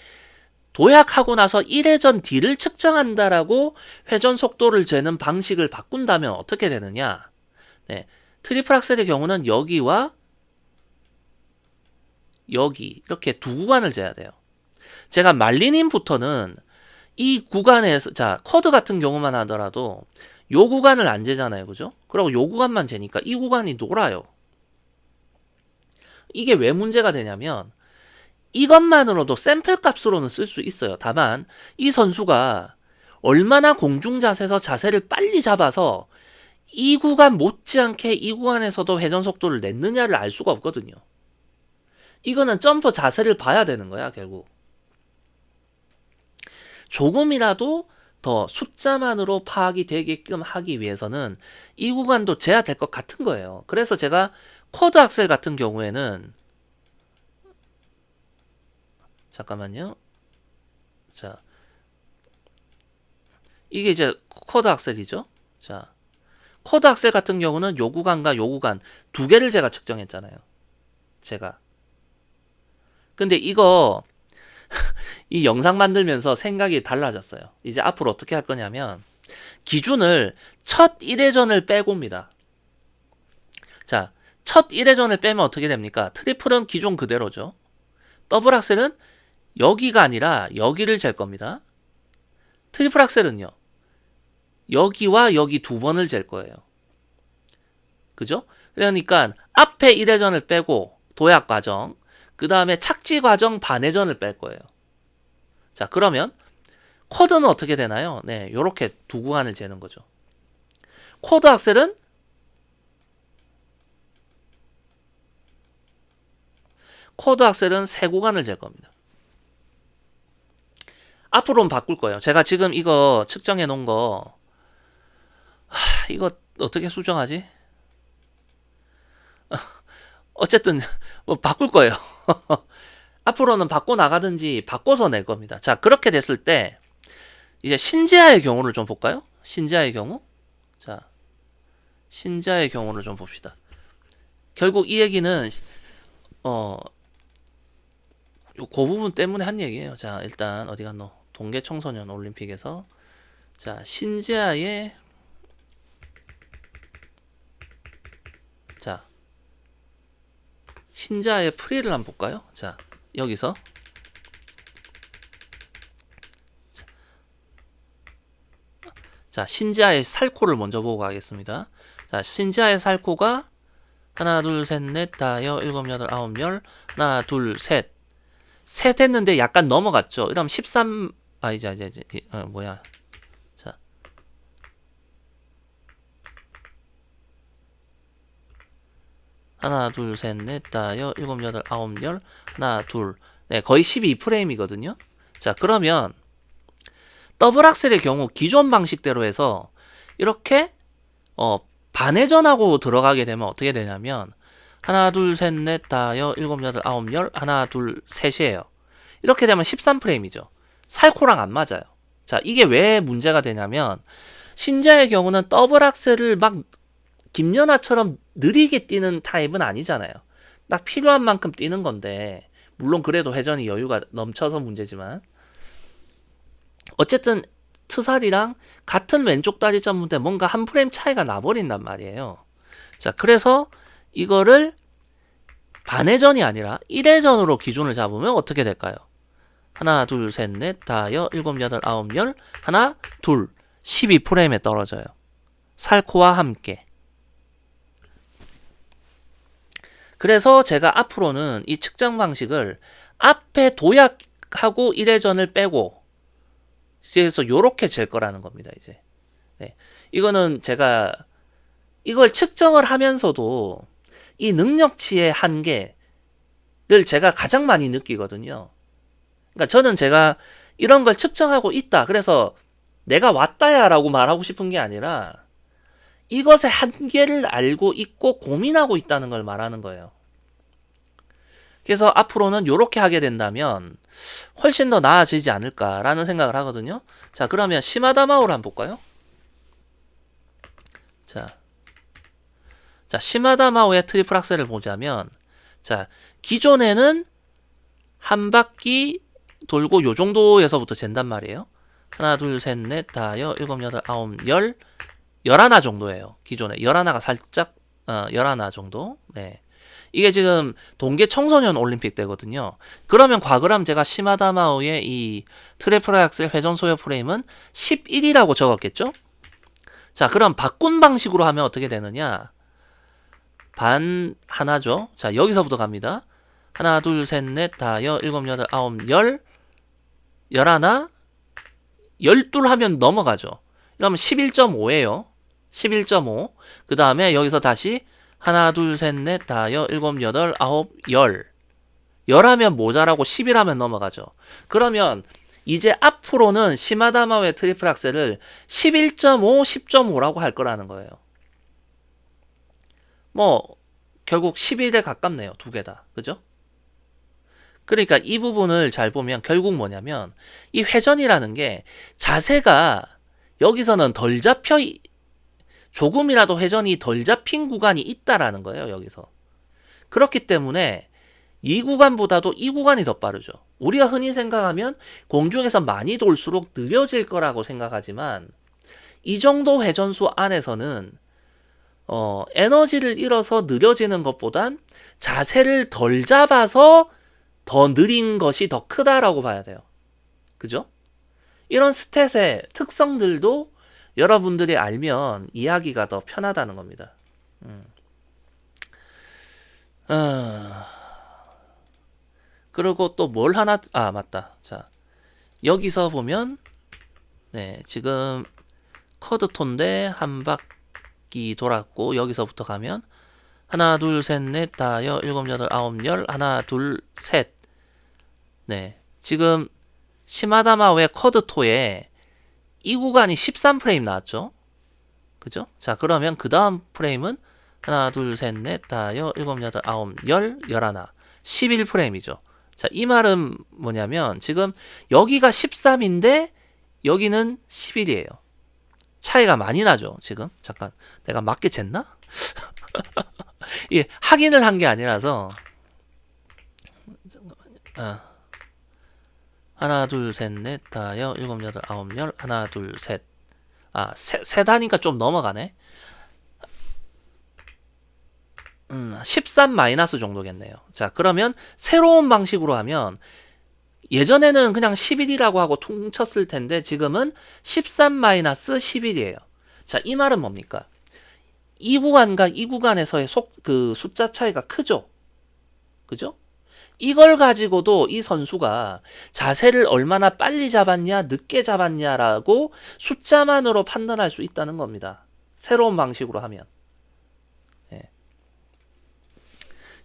도약하고 나서 1회전 D를 측정한다라고 회전 속도를 재는 방식을 바꾼다면 어떻게 되느냐? 네, 트리플 악셀의 경우는 여기와 여기 이렇게 두 구간을 재야 돼요. 제가 말리닌부터는 이 구간에서 자 쿼드 같은 경우만 하더라도 요 구간을 안 재잖아요, 그죠? 그리고 요 구간만 재니까 이 구간이 놀아요. 이게 왜 문제가 되냐면 이것만으로도 샘플 값으로는 쓸 수 있어요. 다만 이 선수가 얼마나 공중 자세에서 자세를 빨리 잡아서 이 구간 못지않게 이 구간에서도 회전 속도를 냈느냐를 알 수가 없거든요. 이거는 점프 자세를 봐야 되는 거야, 결국. 조금이라도 더 숫자만으로 파악이 되게끔 하기 위해서는 이 구간도 재야 될 것 같은 거예요. 그래서 제가 쿼드 악셀 같은 경우에는 잠깐만요. 자, 이게 이제 쿼드 악셀이죠. 자, 쿼드 악셀 같은 경우는 요 구간과 요 구간 두 개를 제가 측정했잖아요. 제가. 근데 이거 이 영상 만들면서 생각이 달라졌어요. 이제 앞으로 어떻게 할 거냐면 기준을 첫 1회전을 빼고입니다. 자, 첫 1회전을 빼면 어떻게 됩니까? 트리플은 기존 그대로죠. 더블 악셀은 여기가 아니라 여기를 잴 겁니다. 트리플 악셀은요. 여기와 여기 두 번을 잴 거예요. 그죠? 그러니까 앞에 1회전을 빼고 도약 과정, 그 다음에 착지 과정 반회전을 뺄 거예요. 자, 그러면 쿼드는 어떻게 되나요? 네, 요렇게 두 구간을 재는 거죠. 쿼드 악셀은 세 구간을 잴 겁니다. 앞으로는 바꿀 거예요. 제가 지금 이거 측정해 놓은 거 이거 어떻게 수정하지? 어쨌든 뭐 바꿀 거예요. 앞으로는 바꿔 나가든지 바꿔서 낼 겁니다. 자, 그렇게 됐을 때 이제 신재하의 경우를 좀 볼까요? 신재하의 경우. 자, 신재하의 경우를 좀 봅시다. 결국 이 얘기는 그 부분 때문에 한 얘기예요. 자, 일단 어디 갔노? 동계 청소년 올림픽에서 자, 신재하의 자, 신재하의 프리를 한번 볼까요? 자, 여기서 자, 신재하의 살코를 먼저 보고 가겠습니다. 자, 신재하의 살코가 하나, 둘, 셋, 넷, 다, 여, 일곱, 여덟, 아홉, 열. 하나, 둘, 셋. 셋 했는데 약간 넘어갔죠. 그럼 13, 이제, 뭐야. 자. 하나, 둘, 셋, 넷, 다, 여, 일곱, 여덟, 아홉, 열. 하나, 둘. 네, 거의 12프레임이거든요. 자, 그러면 더블 악셀의 경우 기존 방식대로 해서 이렇게 반회전하고 들어가게 되면 어떻게 되냐면 하나 둘 셋 넷 다 여 일곱 여덟 아홉 열 하나 둘 셋이에요. 이렇게 되면 13프레임이죠. 살코랑 안 맞아요. 자, 이게 왜 문제가 되냐면 신자의 경우는 더블 악셀을 막 김연아처럼 느리게 뛰는 타입은 아니잖아요. 딱 필요한 만큼 뛰는 건데 물론 그래도 회전이 여유가 넘쳐서 문제지만 어쨌든 트살이랑 같은 왼쪽 다리 점인데 뭔가 한 프레임 차이가 나버린단 말이에요. 자, 그래서 이거를 반회전이 아니라 1회전으로 기준을 잡으면 어떻게 될까요? 하나, 둘, 셋, 넷, 다, 여, 일곱, 여덟, 아홉, 열, 하나, 둘, 12프레임에 떨어져요. 살코와 함께. 그래서 제가 앞으로는 이 측정 방식을 앞에 도약하고 1회전을 빼고 그래서 요렇게 잴 거라는 겁니다, 이제. 네. 이거는 제가 이걸 측정을 하면서도 이 능력치의 한계를 제가 가장 많이 느끼거든요. 그러니까 저는 제가 이런 걸 측정하고 있다. 그래서 내가 왔다야라고 말하고 싶은 게 아니라 이것의 한계를 알고 있고 고민하고 있다는 걸 말하는 거예요. 그래서 앞으로는 이렇게 하게 된다면 훨씬 더 나아지지 않을까라는 생각을 하거든요. 자, 그러면 시마다마오를 한번 볼까요? 자, 시마다마오의 트리플 악셀을 보자면 자, 기존에는 한 바퀴 돌고 요 정도에서부터 잰단 말이에요. 하나, 둘, 셋, 넷, 다, 여, 일곱, 여덟, 아홉, 열, 열하나 정도예요. 기존에 열하나가 살짝 열하나 정도. 네. 이게 지금 동계 청소년 올림픽 때거든요. 그러면 과거랑 제가 시마다마오의 이 트리플 악셀 회전 소요 프레임은 11이라고 적었겠죠? 자, 그럼 바꾼 방식으로 하면 어떻게 되느냐? 반 하나죠. 자, 여기서부터 갑니다. 하나, 둘, 셋, 넷, 다, 여, 일곱, 여덟, 아홉, 열, 열하나, 열둘 하면 넘어가죠. 그러면 11.5예요. 11.5. 그 다음에 여기서 다시 하나, 둘, 셋, 넷, 다, 여, 일곱, 여덟, 아홉, 열. 열하면 모자라고 10이라면 넘어가죠. 그러면 이제 앞으로는 시마다마오의 트리플 악셀을 11.5, 10.5라고 할 거라는 거예요. 뭐 결국 11에 가깝네요. 두 개 다. 그죠? 그러니까 이 부분을 잘 보면 결국 뭐냐면 이 회전이라는 게 자세가 여기서는 덜 잡혀 조금이라도 회전이 덜 잡힌 구간이 있다라는 거예요. 여기서. 그렇기 때문에 이 구간보다도 이 구간이 더 빠르죠. 우리가 흔히 생각하면 공중에서 많이 돌수록 느려질 거라고 생각하지만 이 정도 회전수 안에서는 에너지를 잃어서 느려지는 것보단 자세를 덜 잡아서 더 느린 것이 더 크다라고 봐야 돼요. 그죠? 이런 스탯의 특성들도 여러분들이 알면 이해하기가 더 편하다는 겁니다. 그리고 또 뭘 하나, 맞다. 자, 여기서 보면, 네, 지금 커드톤데 한 바퀴 돌았고, 여기서부터 가면, 하나, 둘, 셋, 넷, 다, 여, 일곱, 여덟, 아홉, 열, 하나, 둘, 셋. 네, 지금 시마다마오의 커드토에 이 구간이 13프레임 나왔죠? 그죠? 자, 그러면 그 다음 프레임은 하나, 둘, 셋, 넷, 다, 여, 일곱, 여덟, 아홉, 열, 열하나. 11프레임이죠. 자, 이 말은 뭐냐면 지금 여기가 13인데 여기는 11이에요. 차이가 많이 나죠, 지금? 잠깐, 내가 맞게 쟀나? 예, 확인을 한 게 아니라서. 하나, 둘, 셋, 넷, 다, 여, 일곱, 여덟, 아홉, 열. 하나, 둘, 셋. 셋 하니까 좀 넘어가네. 13 마이너스 정도겠네요. 자, 그러면 새로운 방식으로 하면 예전에는 그냥 11이라고 하고 퉁쳤을 텐데 지금은 13 마이너스 11이에요. 자, 이 말은 뭡니까? 이 구간과 이 구간에서의 숫자 차이가 크죠? 그죠? 이걸 가지고도 이 선수가 자세를 얼마나 빨리 잡았냐, 늦게 잡았냐라고 숫자만으로 판단할 수 있다는 겁니다. 새로운 방식으로 하면. 예.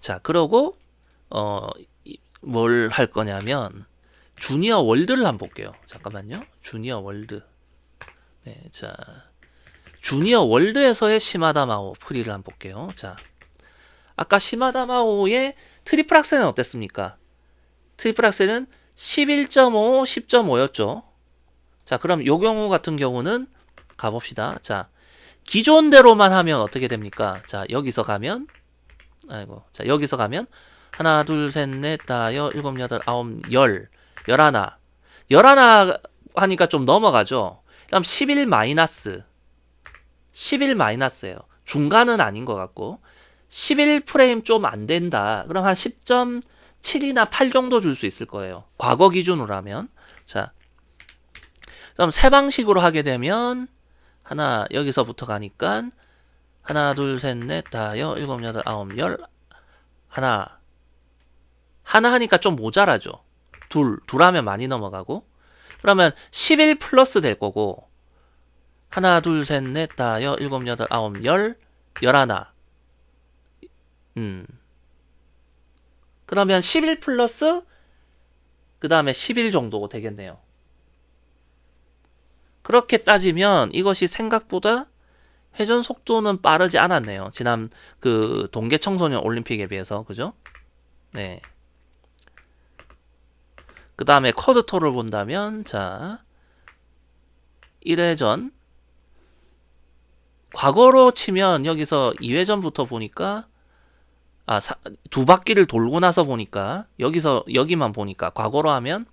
자, 그러고 뭘 할 거냐면 주니어 월드를 한번 볼게요. 잠깐만요. 주니어 월드. 네, 자, 주니어 월드에서의 시마다 마오 프리를 한번 볼게요. 자, 아까 시마다 마오의 트리플 악셀은 어땠습니까? 트리플 악셀은 11.5, 10.5였죠. 자, 그럼 요 경우 같은 경우는 가봅시다. 자, 기존대로만 하면 어떻게 됩니까? 자, 여기서 가면 자, 여기서 가면 하나, 둘, 셋, 넷, 다, 여, 일곱, 여덟, 아홉, 열, 열하나. 열하나 하니까 좀 넘어가죠. 그럼 11 마이너스. 11 마이너스예요. 중간은 아닌 것 같고 11프레임 좀 안 된다. 그럼 한 10.7이나 8 정도 줄 수 있을 거예요. 과거 기준으로 하면. 자, 그럼 세 방식으로 하게 되면 하나 여기서부터 가니까 하나 둘 셋 넷 다 여 일곱 여덟 아홉 열 하나 하니까 좀 모자라죠. 둘 하면 많이 넘어가고 그러면 11 플러스 될 거고 하나 둘 셋 넷 다 여 일곱 여덟 아홉 열 열하나 그러면 11 플러스 그 다음에 11 정도 되겠네요. 그렇게 따지면 이것이 생각보다 회전 속도는 빠르지 않았네요. 지난 그 동계 청소년 올림픽에 비해서. 그죠? 네. 그 다음에 쿼드토를 본다면 자 1회전 과거로 치면 여기서 2회전부터 보니까 두 바퀴를 돌고 나서 보니까 여기만 보니까 과거로 하면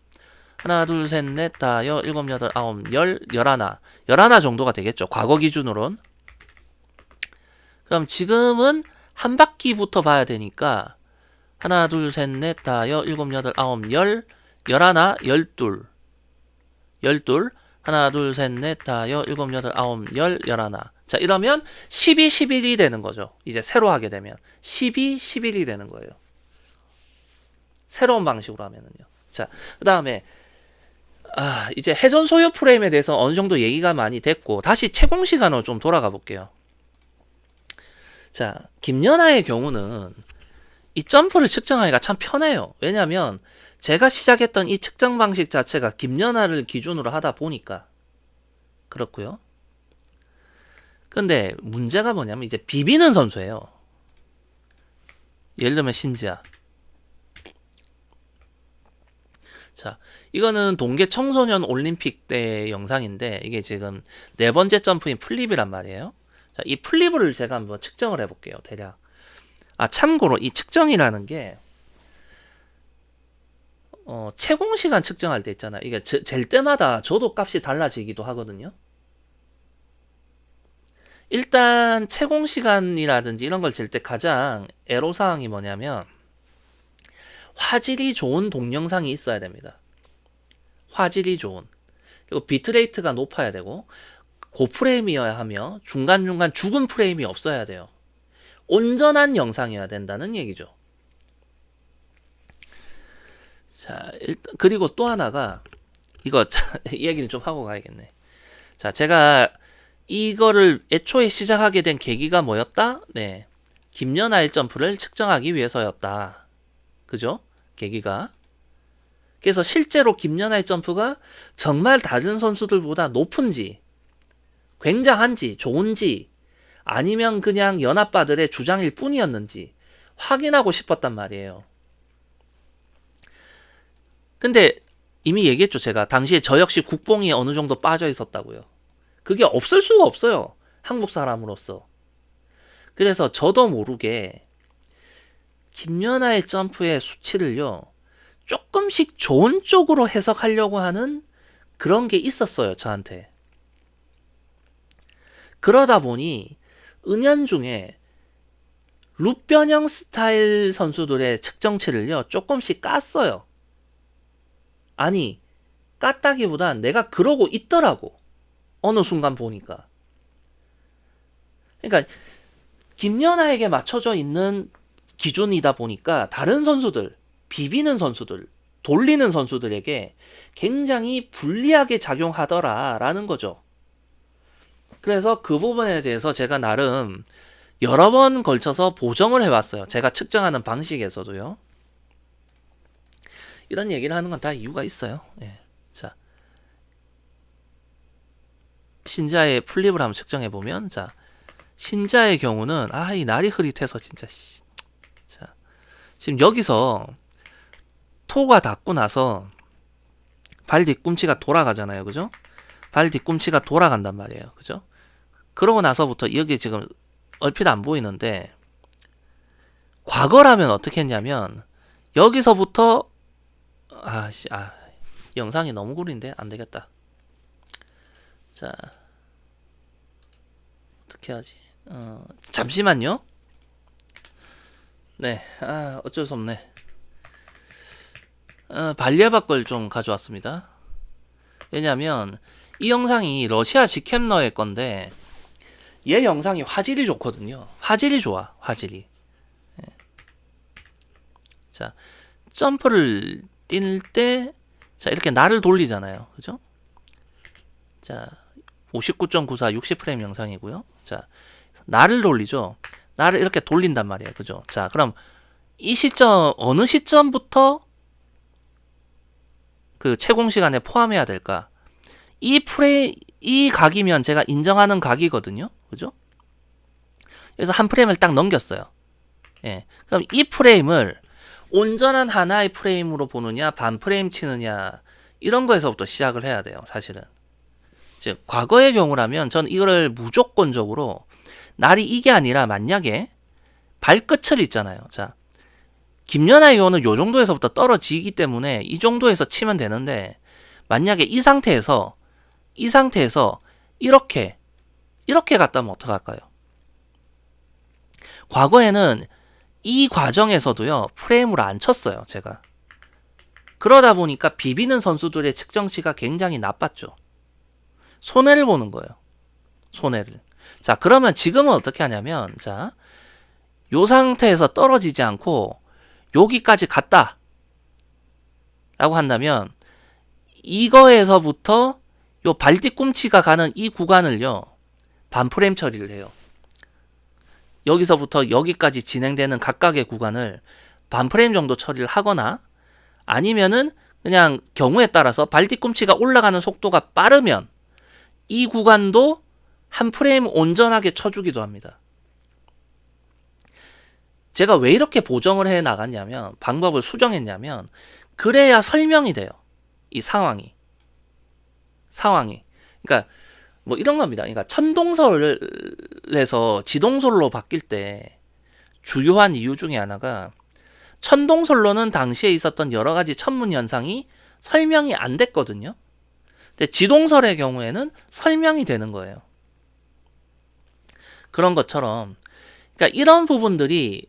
하나 둘 셋 넷 다 여 일곱 여덟 아홉 열 열하나 정도가 되겠죠. 과거 기준으론. 그럼 지금은 한 바퀴부터 봐야 되니까 하나 둘 셋 넷 다 여 일곱 여덟 아홉 열 열하나 열둘 하나 둘 셋 넷 다 여 일곱 여덟 아홉 열 열하나. 자, 이러면 12 11이 되는 거죠. 이제 새로 하게 되면 12 11이 되는 거예요. 새로운 방식으로 하면은요. 자, 그 다음에 이제 회전 소요 프레임에 대해서 어느 정도 얘기가 많이 됐고 다시 채공 시간으로 좀 돌아가 볼게요. 자, 김연아의 경우는 이 점프를 측정하기가 참 편해요. 왜냐면 제가 시작했던 이 측정 방식 자체가 김연아를 기준으로 하다 보니까 그렇고요. 근데 문제가 뭐냐면 이제 비비는 선수예요. 예를 들면 신지아. 자, 이거는 동계 청소년 올림픽 때 영상인데 이게 지금 네 번째 점프인 플립이란 말이에요. 자, 이 플립을 제가 한번 측정을 해볼게요. 대략. 참고로 이 측정이라는 게 채공 시간 측정할 때 있잖아요. 이게 잴 때마다 저도 값이 달라지기도 하거든요. 일단 채공 시간이라든지 이런 걸 잴 때 가장 애로사항이 뭐냐면 화질이 좋은 동영상이 있어야 됩니다. 화질이 좋은. 그리고 비트레이트가 높아야 되고 고프레임이어야 하며 중간중간 죽은 프레임이 없어야 돼요. 온전한 영상이어야 된다는 얘기죠. 자, 일단 그리고 또 하나가 이거 이 얘기는 좀 하고 가야겠네. 자, 제가 이거를 애초에 시작하게 된 계기가 뭐였다? 네. 김연아의 점프를 측정하기 위해서였다. 그죠? 계기가. 그래서 실제로 김연아의 점프가 정말 다른 선수들보다 높은지, 굉장한지, 좋은지, 아니면 그냥 연합바들의 주장일 뿐이었는지 확인하고 싶었단 말이에요. 근데 이미 얘기했죠. 제가 당시에 저 역시 국뽕이 어느 정도 빠져 있었다고요. 그게 없을 수가 없어요. 한국 사람으로서. 그래서 저도 모르게 김연아의 점프의 수치를요, 조금씩 좋은 쪽으로 해석하려고 하는 그런 게 있었어요, 저한테. 그러다 보니 은연중에 룻변형 스타일 선수들의 측정치를요, 조금씩 깠어요. 아니, 깠다기보단 내가 그러고 있더라고. 어느 순간 보니까. 그러니까 김연아에게 맞춰져 있는 기준이다 보니까 다른 선수들, 비비는 선수들, 돌리는 선수들에게 굉장히 불리하게 작용하더라라는 거죠. 그래서 그 부분에 대해서 제가 나름 여러 번 걸쳐서 보정을 해왔어요. 제가 측정하는 방식에서도요. 이런 얘기를 하는 건 다 이유가 있어요. 예. 자, 신자의 플립을 한번 측정해 보면, 자, 신자의 경우는 이 날이 흐릿해서 진짜 자, 지금 여기서 토가 닿고 나서 발 뒤꿈치가 돌아가잖아요. 그죠? 발 뒤꿈치가 돌아간단 말이에요. 그죠? 그러고 나서부터 여기 지금 얼핏 안 보이는데, 과거라면 어떻게 했냐면 여기서부터 영상이 너무 구린데 안 되겠다. 자, 어떻게 하지? 잠시만요. 네, 어쩔 수 없네. 발리아바 걸 좀 가져왔습니다. 왜냐면 이 영상이 러시아 직캠러의 건데 얘 영상이 화질이 좋거든요. 화질이 좋아, 화질이. 자, 점프를 뛸 때, 자, 이렇게 날을 돌리잖아요. 그죠? 자, 59.94, 60프레임 영상이고요. 자, 날을 돌리죠. 날을 이렇게 돌린단 말이에요. 그죠? 자, 그럼 이 시점, 어느 시점부터 그 채공 시간에 포함해야 될까? 이 각이면 제가 인정하는 각이거든요. 그죠? 그래서 한 프레임을 딱 넘겼어요. 예. 그럼 이 프레임을 온전한 하나의 프레임으로 보느냐, 반 프레임 치느냐, 이런 거에서부터 시작을 해야 돼요, 사실은. 즉, 과거의 경우라면 전 이거를 무조건적으로 날이 이게 아니라 만약에 발끝을 있잖아요. 자, 김연아의 경우는 요 정도에서부터 떨어지기 때문에 이 정도에서 치면 되는데, 만약에 이 상태에서 이렇게 갔다면 어떡할까요? 과거에는 이 과정에서도요, 프레임으로 안 쳤어요, 제가. 그러다 보니까 비비는 선수들의 측정치가 굉장히 나빴죠. 손해를 보는 거예요. 손해를. 자, 그러면 지금은 어떻게 하냐면, 자, 요 상태에서 떨어지지 않고 여기까지 갔다 라고 한다면, 이거에서부터 요 발뒤꿈치가 가는 이 구간을요, 반프레임 처리를 해요. 여기서부터 여기까지 진행되는 각각의 구간을 반프레임 정도 처리를 하거나, 아니면은 그냥 경우에 따라서 발뒤꿈치가 올라가는 속도가 빠르면 이 구간도 한 프레임 온전하게 쳐주기도 합니다. 제가 왜 이렇게 보정을 해 나갔냐면, 방법을 수정했냐면, 그래야 설명이 돼요. 이 상황이. 그러니까 뭐 이런 겁니다. 그러니까 천동설에서 지동설로 바뀔 때 주요한 이유 중에 하나가, 천동설로는 당시에 있었던 여러 가지 천문 현상이 설명이 안 됐거든요. 근데 지동설의 경우에는 설명이 되는 거예요. 그런 것처럼, 그러니까 이런 부분들이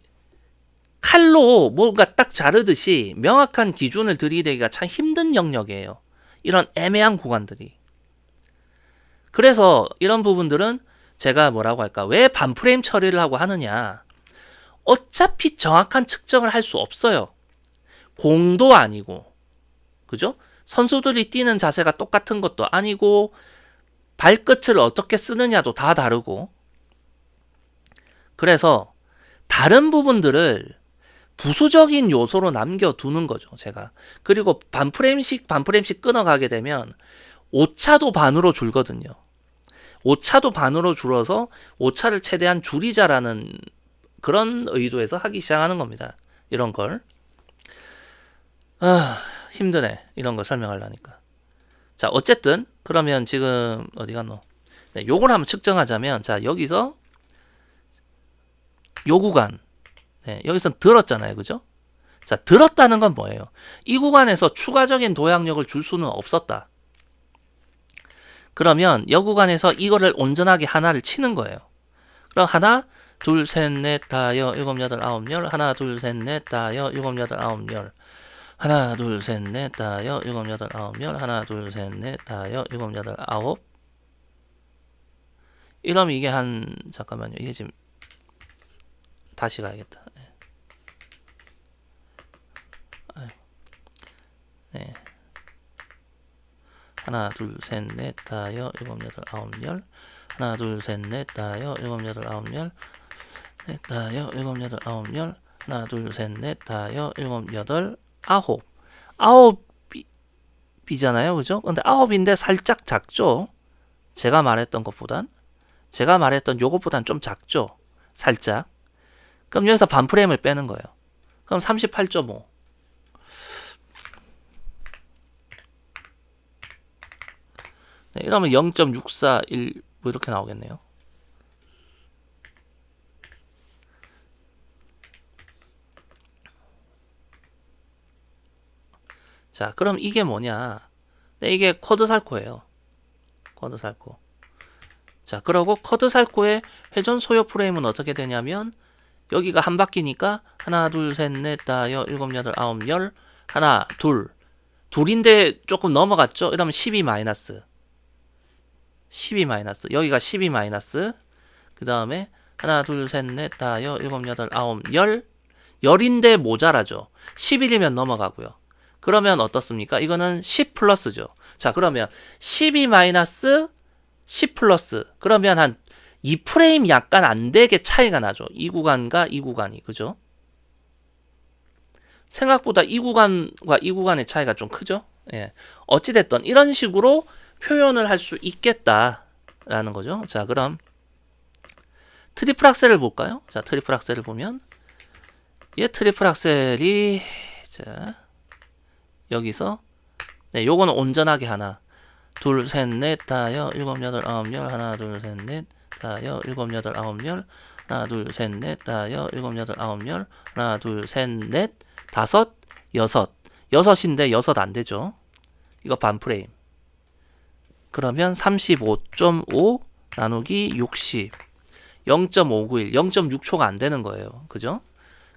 칼로 뭔가 딱 자르듯이 명확한 기준을 들이대기가 참 힘든 영역이에요. 이런 애매한 구간들이. 그래서 이런 부분들은 제가 뭐라고 할까, 왜 반프레임 처리를 하고 하느냐, 어차피 정확한 측정을 할 수 없어요. 공도 아니고, 그죠? 선수들이 뛰는 자세가 똑같은 것도 아니고, 발끝을 어떻게 쓰느냐도 다 다르고. 그래서 다른 부분들을 부수적인 요소로 남겨두는 거죠, 제가. 그리고 반프레임씩 끊어가게 되면 오차도 반으로 줄거든요. 오차도 반으로 줄어서 오차를 최대한 줄이자라는 그런 의도에서 하기 시작하는 겁니다. 이런 걸. 힘드네. 이런 거 설명하려니까. 자, 어쨌든 그러면 지금 어디 갔노? 네, 요걸 한번 측정하자면 자, 여기서 요 구간. 네, 여기서 들었잖아요. 그죠? 자, 들었다는 건 뭐예요? 이 구간에서 추가적인 도약력을 줄 수는 없었다. 그러면 이 구간에서 이거를 온전하게 하나를 치는 거예요. 그럼 하나, 둘, 셋, 넷, 다, 일곱, 여덟, 아홉, 열. 하나, 둘, 셋, 넷, 다, 일곱, 여덟, 아홉, 열. 하나, 둘, 셋, 넷, 다, 일곱, 여덟, 아홉, 열. 하나, 둘, 셋, 넷, 다, 일곱, 여덟, 아홉. 이러면 이게 한, 잠깐만요. 이게 지금, 다시 가야겠다. 네. 하나, 둘, 셋, 넷, 다, 일곱, 여덟, 아홉, 열. 하나, 둘, 셋, 넷, 다, 일곱, 여덟, 아홉, 열. 넷, 다, 일곱, 여덟, 아홉, 열. 하나, 둘, 셋, 넷, 다, 일곱, 여덟, 아홉. 아홉이잖아요. 그죠? 근데 아홉인데 살짝 작죠? 제가 말했던 것보단. 제가 말했던 요것보단 좀 작죠? 살짝. 그럼 여기서 반 프레임을 빼는 거예요. 그럼 38.5. 네, 이러면 0.641 뭐 이렇게 나오겠네요. 자, 그럼 이게 뭐냐? 네, 이게 쿼드 살코예요. 쿼드 살코. 자, 그러고 쿼드 살코의 회전 소요 프레임은 어떻게 되냐면 여기가 한 바퀴니까 하나, 둘, 셋, 넷, 다, 일곱, 여덟, 아홉, 열. 하나, 둘. 둘인데 조금 넘어갔죠? 이러면 12 마이너스. 12 마이너스. 여기가 12 마이너스. 그 다음에 하나, 둘, 셋, 넷, 다, 일곱, 여덟, 아홉, 열. 열인데 모자라죠. 11이면 넘어가고요. 그러면 어떻습니까? 이거는 10 플러스죠. 자, 그러면 12 마이너스 10 플러스. 그러면 한 2프레임 약간 안 되게 차이가 나죠. 이 구간과 이 구간이. 그죠? 생각보다 이 구간과 이 구간의 차이가 좀 크죠? 예. 어찌됐든 이런 식으로 표현을 할 수 있겠다라는 거죠. 자, 그럼 트리플 악셀을 볼까요? 자, 트리플 악셀을 보면 얘 트리플 악셀이 자, 여기서 네, 요거는 온전하게 하나 둘, 셋, 넷, 다, 일곱, 여덟, 아홉, 열. 하나, 둘, 셋, 넷, 다, 일곱, 여덟, 아홉, 열. 하나, 둘, 셋, 넷, 다, 일곱, 여덟, 아홉, 열. 하나, 둘, 셋, 넷, 다섯, 여섯. 여섯인데 여섯 안 되죠. 이거 반 프레임. 그러면 35.5 나누기 60. 0.591. 0.6초가 안 되는 거예요. 그죠?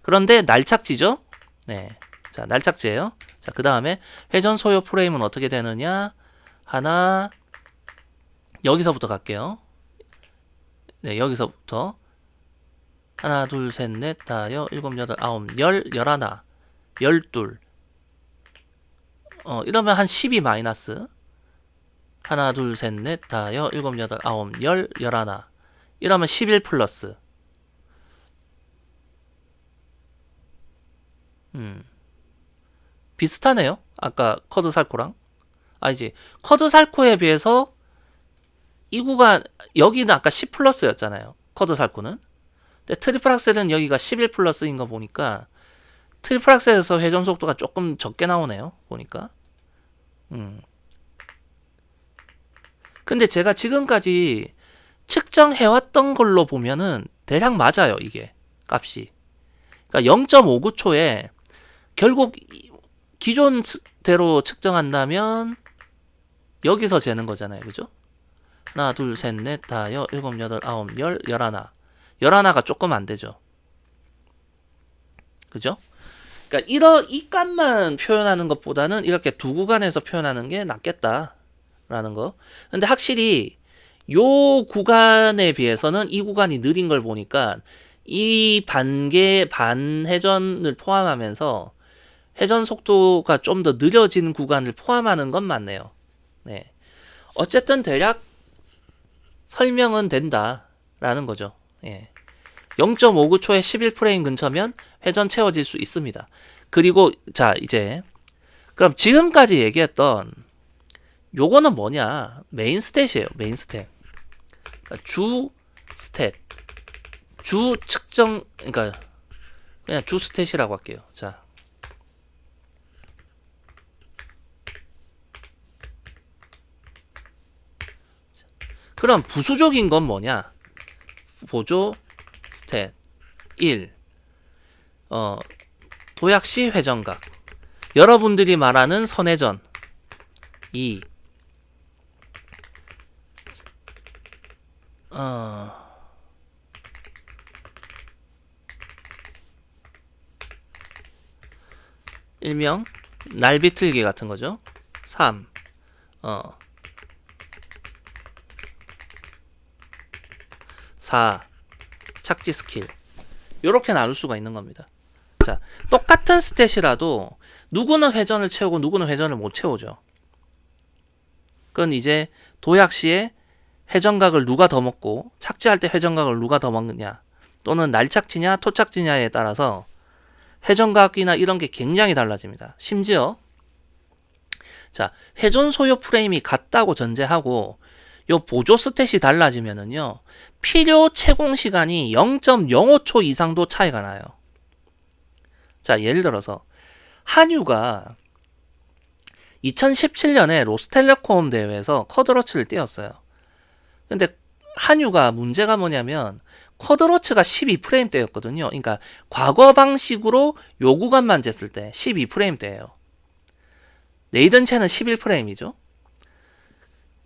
그런데 날착지죠? 네. 자, 날착지예요. 자, 그 다음에 회전 소요 프레임은 어떻게 되느냐? 하나, 여기서부터 갈게요. 네, 여기서부터 하나, 둘, 셋, 넷, 다, 일곱, 여덟, 아홉, 열, 열하나, 열둘. 이러면 한 12 마이너스. 하나, 둘, 셋, 넷, 다, 일곱, 여덟, 아홉, 열, 열하나. 이러면 11 플러스. 비슷하네요. 아까 커드 살코랑. 아니지. 커드 살코에 비해서 이 구간, 여기는 아까 10 플러스였잖아요. 커드 살코는. 근데 트리플 악셀은 여기가 11 플러스인 거 보니까 트리플 악셀에서 회전 속도가 조금 적게 나오네요. 보니까. 근데 제가 지금까지 측정해왔던 걸로 보면은 대략 맞아요. 이게 값이. 그러니까 0.59초에 결국 기존대로 측정한다면 여기서 재는 거잖아요. 그죠? 하나, 둘, 셋, 넷, 다, 일곱, 여덟, 아홉, 열, 열하나. 열하나가 조금 안 되죠. 그죠? 그러니까 이 값만 표현하는 것보다는 이렇게 두 구간에서 표현하는 게 낫겠다라는 거. 근데 확실히 요 구간에 비해서는 이 구간이 느린 걸 보니까 이 반회전을 포함하면서 회전 속도가 좀 더 느려진 구간을 포함하는 건 맞네요. 네. 어쨌든 대략 설명은 된다라는 거죠. 예. 0.59초에 11프레임 근처면 회전 채워질 수 있습니다. 그리고 자 이제 그럼 지금까지 얘기했던 요거는 뭐냐? 메인 스탯이에요. 메인 스탯. 그러니까 주 스탯. 주 측정 그러니까 그냥 주 스탯이라고 할게요. 자. 그럼 부수적인 건 뭐냐? 보조 스탯 1. 도약시 회전각. 여러분들이 말하는 선회전 2. 일명 날비틀기 같은 거죠. 3. 4. 착지 스킬. 요렇게 나눌 수가 있는 겁니다. 자, 똑같은 스탯이라도 누구는 회전을 채우고 누구는 회전을 못 채우죠. 그건 이제 도약 시에 회전각을 누가 더 먹고 착지할 때 회전각을 누가 더 먹느냐, 또는 날착지냐 토착지냐에 따라서 회전각이나 이런 게 굉장히 달라집니다. 심지어 자, 회전 소요 프레임이 같다고 전제하고 요 보조 스탯이 달라지면은요, 필요 채공 시간이 0.05초 이상도 차이가 나요. 자, 예를 들어서 한유가 2017년에 로스텔레콤 대회에서 쿼드러츠를 띄웠어요. 근데 한유가 문제가 뭐냐면 쿼드러츠가 12프레임대였거든요. 그러니까 과거 방식으로 요 구간만 쟀을 때 12프레임대예요. 네이든체는 11프레임이죠.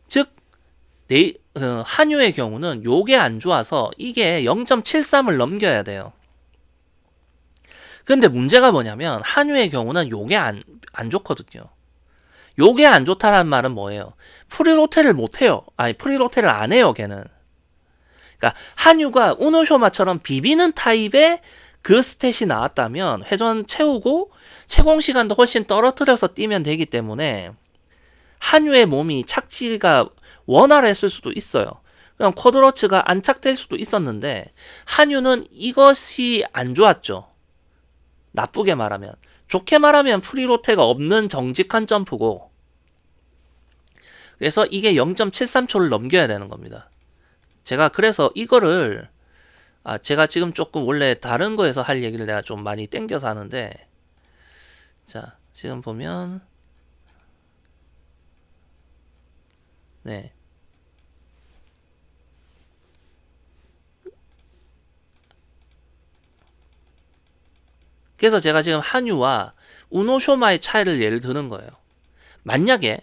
즉 한유의 경우는 요게 안 좋아서 이게 0.73을 넘겨야 돼요. 근데 문제가 뭐냐면 한유의 경우는 요게 안 좋거든요. 요게 안 좋다는 말은 뭐예요? 프리로테를 못해요. 아니, 프리로테를 안 해요, 걔는. 그러니까 한유가 우노쇼마처럼 비비는 타입의 그 스탯이 나왔다면 회전 채우고 채공 시간도 훨씬 떨어뜨려서 뛰면 되기 때문에 한유의 몸이 착지가 원활했을 수도 있어요. 그냥 쿼드러츠가 안착될 수도 있었는데 한유는 이것이 안 좋았죠. 나쁘게 말하면. 좋게 말하면 프리로테가 없는 정직한 점프고, 그래서 이게 0.73초를 넘겨야 되는 겁니다. 제가 그래서 이거를 제가 지금 조금 원래 다른 거에서 할 얘기를 내가 좀 많이 땡겨서 하는데, 자, 지금 보면 네, 그래서 제가 지금 한유와 우노쇼마의 차이를 예를 드는 거예요. 만약에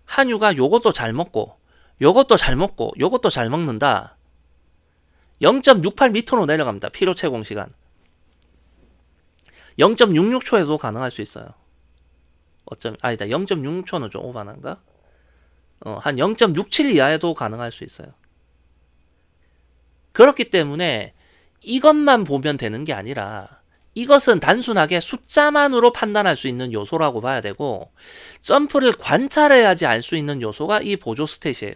한유가 요것도 잘 먹고 요것도 잘 먹고 요것도 잘 먹는다, 0.68m로 내려갑니다. 필요 채공 시간 0.66초에도 가능할 수 있어요. 아니다, 0.66초는 좀 오바난가? 한 0.67 이하에도 가능할 수 있어요. 그렇기 때문에 이것만 보면 되는 게 아니라 이것은 단순하게 숫자만으로 판단할 수 있는 요소라고 봐야 되고, 점프를 관찰해야지 알 수 있는 요소가 이 보조 스탯이에요.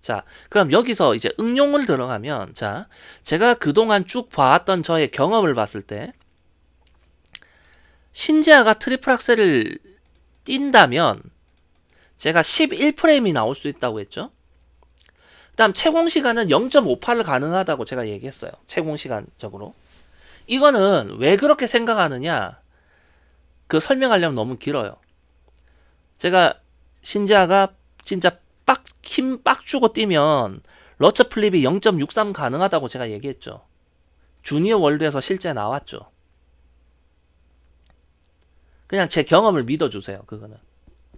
자, 그럼 여기서 이제 응용을 들어가면, 자, 제가 그동안 쭉 봐왔던 저의 경험을 봤을 때 신지아가 트리플 악셀을 뛴다면 제가 11프레임이 나올 수 있다고 했죠. 그 다음 채공 시간은 0.58을 가능하다고 제가 얘기했어요. 채공 시간적으로. 이거는 왜 그렇게 생각하느냐, 그 설명하려면 너무 길어요. 제가 신지아가 진짜 힘 빡 주고 뛰면 러처 플립이 0.63 가능하다고 제가 얘기했죠. 주니어 월드에서 실제 나왔죠. 그냥 제 경험을 믿어주세요. 그거는.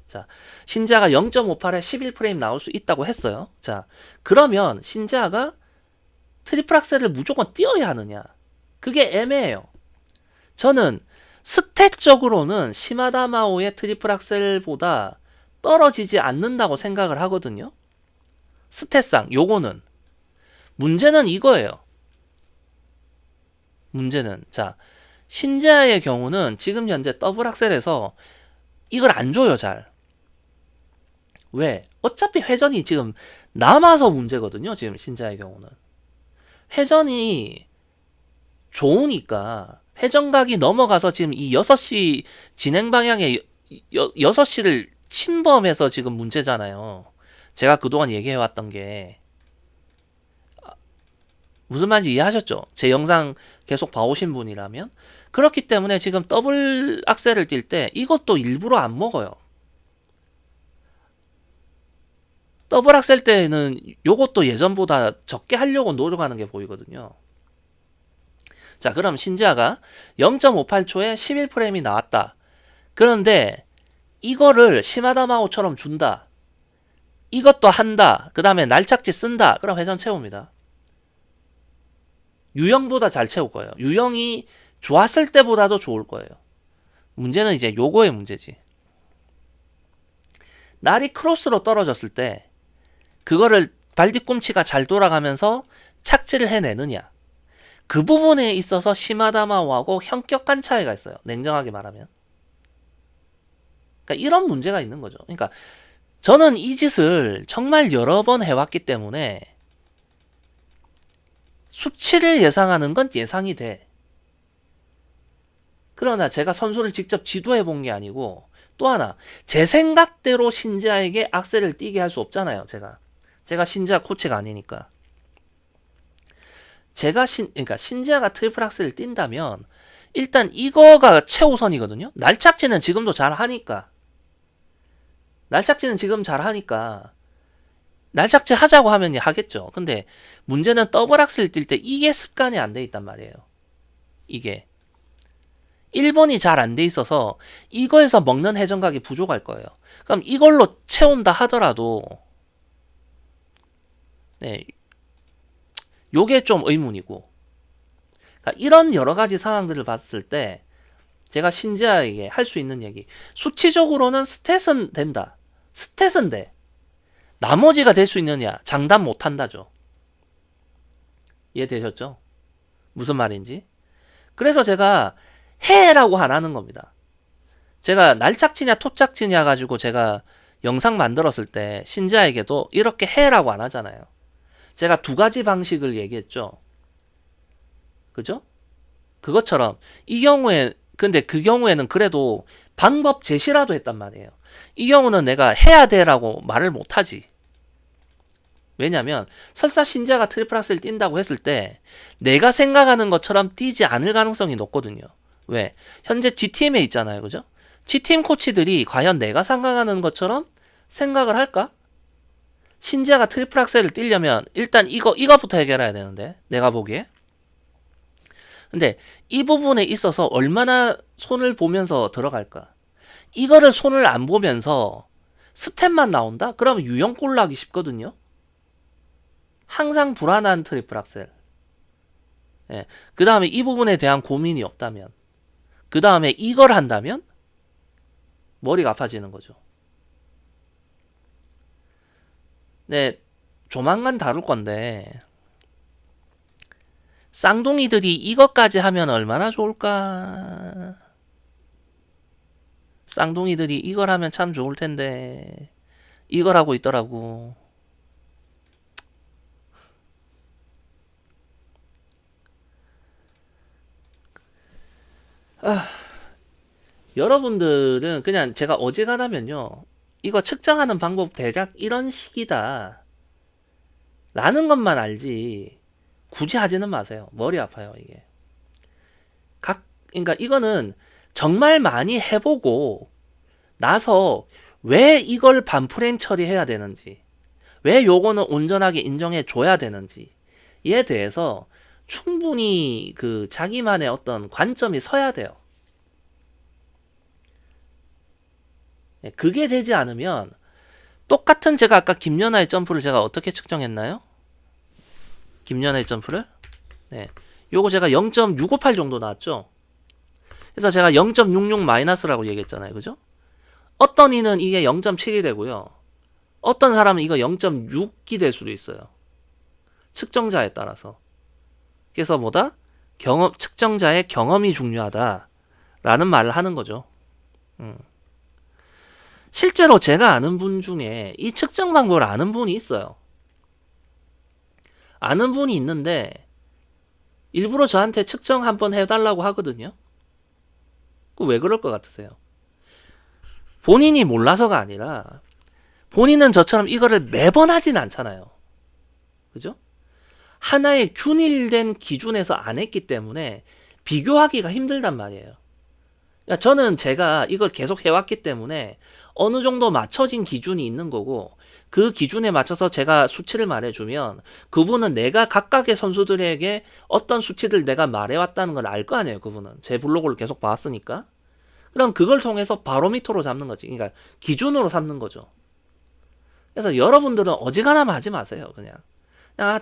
자, 신지아가 0.58에 11프레임 나올 수 있다고 했어요. 자, 그러면 신지아가 트리플 악셀을 무조건 뛰어야 하느냐? 그게 애매해요. 저는 스탯적으로는 시마다 마오의 트리플 악셀보다 떨어지지 않는다고 생각을 하거든요. 스탯상 요거는. 문제는 이거예요. 문제는, 자, 신지아의 경우는 지금 현재 더블 악셀에서 이걸 안 줘요, 잘. 왜? 어차피 회전이 지금 남아서 문제거든요. 지금 신지아의 경우는 회전이 좋으니까 회전각이 넘어가서 지금 이 6시 진행 방향에 6시를 침범해서 지금 문제잖아요. 제가 그동안 얘기해왔던 게 무슨 말인지 이해하셨죠? 제 영상 계속 봐오신 분이라면. 그렇기 때문에 지금 더블 악셀을 뛸 때 이것도 일부러 안 먹어요. 더블 악셀 때는 요것도 예전보다 적게 하려고 노력하는 게 보이거든요. 자, 그럼 신지아가 0.58초에 11프레임이 나왔다. 그런데 이거를 시마다마오처럼 준다. 이것도 한다. 그 다음에 날착지 쓴다. 그럼 회전 채웁니다. 유형보다 잘 채울 거예요. 유형이 좋았을 때보다도 좋을 거예요. 문제는 이제 요거의 문제지. 날이 크로스로 떨어졌을 때 그거를 발뒤꿈치가 잘 돌아가면서 착지를 해내느냐. 그 부분에 있어서 시마다마오하고 현격한 차이가 있어요. 냉정하게 말하면. 그러니까 이런 문제가 있는 거죠. 그러니까 저는 이 짓을 정말 여러 번 해왔기 때문에 수치를 예상하는 건 예상이 돼. 그러나 제가 선수를 직접 지도해 본 게 아니고 또 하나 제 생각대로 신지아에게 악셀을 띄게 할 수 없잖아요. 제가 신지아 코치가 아니니까. 그러니까 신지아가 트리플 악셀을 띈다면 일단 이거가 최우선이거든요. 날착지는 지금도 잘 하니까. 날착지 하자고 하면 하겠죠. 근데 문제는 더블 악셀 뛸 때 이게 습관이 안 돼 있단 말이에요. 이게 1번이 잘 안 돼 있어서 이거에서 먹는 회전각이 부족할 거예요. 그럼 이걸로 채운다 하더라도 네, 요게 좀 의문이고, 그러니까 이런 여러 가지 상황들을 봤을 때 제가 신지아에게 할 수 있는 얘기, 수치적으로는 스탯은 된다. 스탯은 돼. 나머지가 될 수 있느냐? 장담 못 한다죠. 이해되셨죠? 무슨 말인지? 그래서 제가 해라고 안 하는 겁니다. 제가 날착지냐 토착지냐 가지고 제가 영상 만들었을 때 신지아에게도 이렇게 해라고 안 하잖아요. 제가 두 가지 방식을 얘기했죠. 그죠? 그것처럼 이 경우에 근데 그 경우에는 그래도 방법 제시라도 했단 말이에요. 이 경우는 내가 해야 돼라고 말을 못하지. 왜냐면 설사 신지아가 트리플 악셀 뛴다고 했을 때 내가 생각하는 것처럼 뛰지 않을 가능성이 높거든요. 왜? 현재 GTM에 있잖아요. 그죠? GTM 코치들이 과연 내가 생각하는 것처럼 생각을 할까? 신지아가 트리플 악셀을 뛰려면 일단 이거부터 해결해야 되는데 내가 보기에. 근데 이 부분에 있어서 얼마나 손을 보면서 들어갈까? 이거를 손을 안 보면서 스텝만 나온다? 그러면 유형골 나기 쉽거든요. 항상 불안한 트리플 악셀. 예. 그 다음에 이 부분에 대한 고민이 없다면, 그 다음에 이걸 한다면 머리가 아파지는 거죠. 네, 조만간 다룰 건데 쌍둥이들이 이것까지 하면 얼마나 좋을까? 쌍둥이들이 이걸 하면 참 좋을 텐데 이걸 하고 있더라고. 여러분들은 그냥 제가 어지간하면요, 이거 측정하는 방법 대략 이런 식이다 라는 것만 알지 굳이 하지는 마세요. 머리 아파요 이게. 그러니까 이거는 정말 많이 해보고 나서 왜 이걸 반프레임 처리해야 되는지, 왜 요거는 온전하게 인정해 줘야 되는지에 대해서 충분히 그 자기만의 어떤 관점이 서야 돼요. 그게 되지 않으면 똑같은, 제가 아까 김연아의 점프를 제가 어떻게 측정했나요? 김연아의 점프를? 네. 요거 제가 0.658 정도 나왔죠? 그래서 제가 0.66 마이너스라고 얘기했잖아요. 그죠? 어떤 이는 이게 0.7이 되고요. 어떤 사람은 이거 0.6이 될 수도 있어요. 측정자에 따라서. 그래서 뭐다? 측정자의 경험이 중요하다라는 말을 하는 거죠. 실제로 제가 아는 분 중에 이 측정 방법을 아는 분이 있어요. 아는 분이 있는데 일부러 저한테 측정 한번 해달라고 하거든요. 왜 그럴 것 같으세요? 본인이 몰라서가 아니라 본인은 저처럼 이거를 매번 하진 않잖아요. 그죠? 하나의 균일된 기준에서 안 했기 때문에 비교하기가 힘들단 말이에요. 그러니까 저는 제가 이걸 계속 해왔기 때문에 어느 정도 맞춰진 기준이 있는 거고, 그 기준에 맞춰서 제가 수치를 말해주면 그분은 내가 각각의 선수들에게 어떤 수치를 내가 말해왔다는 걸 알 거 아니에요. 그분은 제 블로그를 계속 봤으니까. 그럼 그걸 통해서 바로미터로 잡는 거지. 그러니까 기준으로 삼는 거죠. 그래서 여러분들은 어지간하면 하지 마세요. 그냥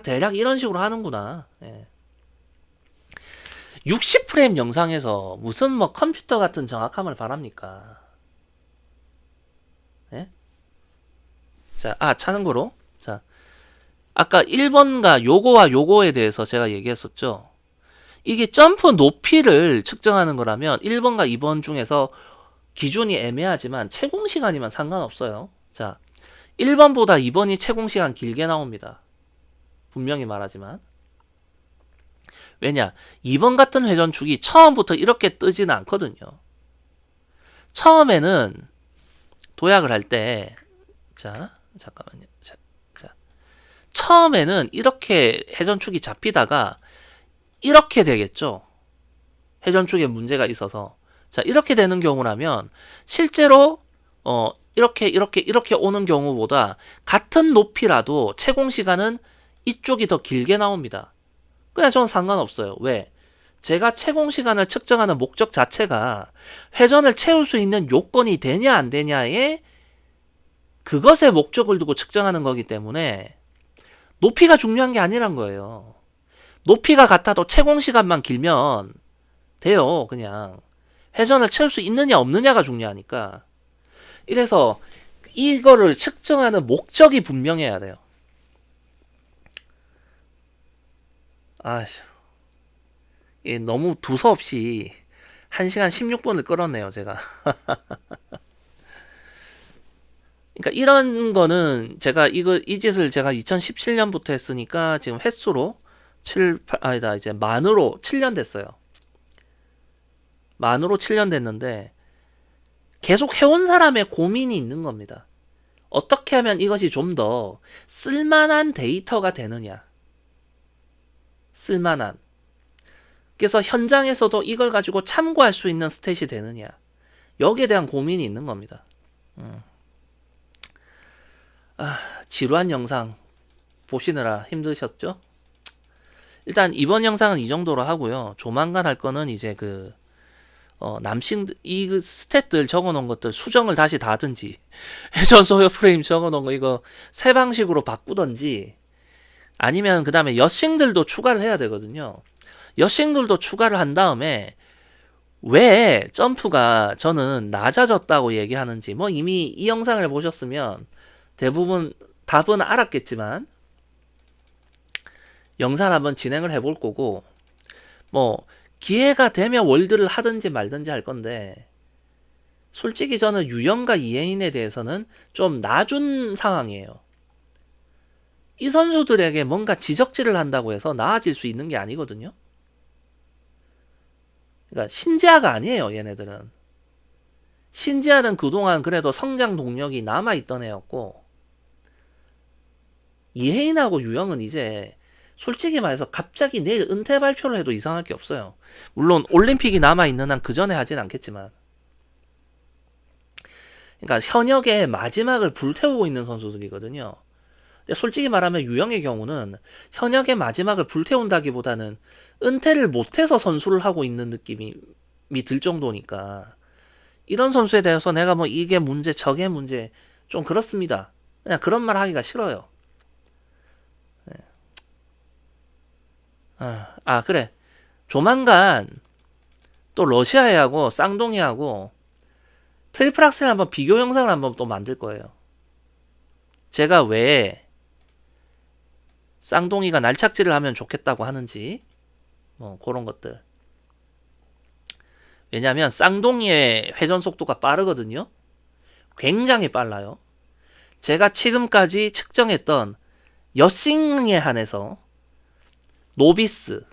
대략 이런 식으로 하는구나. 예. 60프레임 영상에서 무슨 뭐 컴퓨터 같은 정확함을 바랍니까? 예? 자, 참고로 자, 아까 1번과 요거와 요거에 대해서 제가 얘기했었죠. 이게 점프 높이를 측정하는 거라면 1번과 2번 중에서 기준이 애매하지만 채공시간이면 상관없어요. 자, 1번보다 2번이 채공시간 길게 나옵니다. 분명히 말하지만. 왜냐? 2번 같은 회전축이 처음부터 이렇게 뜨지는 않거든요. 처음에는 도약을 할 때, 자, 잠깐만요. 자, 처음에는 이렇게 회전축이 잡히다가 이렇게 되겠죠. 회전축에 문제가 있어서. 자, 이렇게 되는 경우라면 실제로 이렇게 오는 경우보다 같은 높이라도 채공시간은 이쪽이 더 길게 나옵니다. 그냥 저는 상관없어요. 왜? 제가 채공시간을 측정하는 목적 자체가 회전을 채울 수 있는 요건이 되냐 안 되냐에 그것에 목적을 두고 측정하는 거기 때문에 높이가 중요한 게 아니란 거예요. 높이가 같아도 채공시간만 길면 돼요. 그냥 회전을 채울 수 있느냐 없느냐가 중요하니까. 이래서 이거를 측정하는 목적이 분명해야 돼요. 아휴, 너무 두서없이 1시간 16분을 끌었네요, 제가. 그러니까 이런 거는 제가 이 짓을 제가 2017년부터 했으니까 지금 횟수로 이제 만으로 7년 됐어요. 만으로 7년 됐는데 계속 해온 사람의 고민이 있는 겁니다. 어떻게 하면 이것이 좀 더 쓸만한 데이터가 되느냐. 쓸만한. 그래서 현장에서도 이걸 가지고 참고할 수 있는 스탯이 되느냐. 여기에 대한 고민이 있는 겁니다. 지루한 영상 보시느라 힘드셨죠? 일단 이번 영상은 이 정도로 하고요. 조만간 할 거는 이제 이 스탯들 적어놓은 것들 수정을 다시 다 하든지 회전 소요 프레임 적어놓은 거 이거 새 방식으로 바꾸든지 아니면 그 다음에 여싱들도 추가를 해야 되거든요. 여싱들도 추가를 한 다음에 왜 점프가 저는 낮아졌다고 얘기하는지 뭐 이미 이 영상을 보셨으면 대부분 답은 알았겠지만 영상 한번 진행을 해볼 거고 뭐 기회가 되면 월드를 하든지 말든지 할 건데 솔직히 저는 유영과 이혜인에 대해서는 좀 나준 상황이에요. 이 선수들에게 뭔가 지적질을 한다고 해서 나아질 수 있는 게 아니거든요. 그러니까 신지아가 아니에요, 얘네들은. 신지아는 그동안 그래도 성장 동력이 남아있던 애였고 이혜인하고 유영은 이제 솔직히 말해서 갑자기 내일 은퇴 발표를 해도 이상할 게 없어요. 물론 올림픽이 남아있는 한 그 전에 하진 않겠지만 그러니까 현역의 마지막을 불태우고 있는 선수들이거든요. 근데 솔직히 말하면 유영의 경우는 현역의 마지막을 불태운다기보다는 은퇴를 못해서 선수를 하고 있는 느낌이 들 정도니까 이런 선수에 대해서 내가 뭐 이게 문제 저게 문제 좀 그렇습니다. 그냥 그런 말 하기가 싫어요. 그래. 조만간 또 러시아애하고 쌍둥이하고 트리플 악셀 한번 비교 영상을 한번 또 만들 거예요. 제가 왜 쌍둥이가 날착지를 하면 좋겠다고 하는지 뭐 그런 것들. 왜냐면 쌍둥이의 회전 속도가 빠르거든요. 굉장히 빨라요. 제가 지금까지 측정했던 여싱에 한해서 노비스,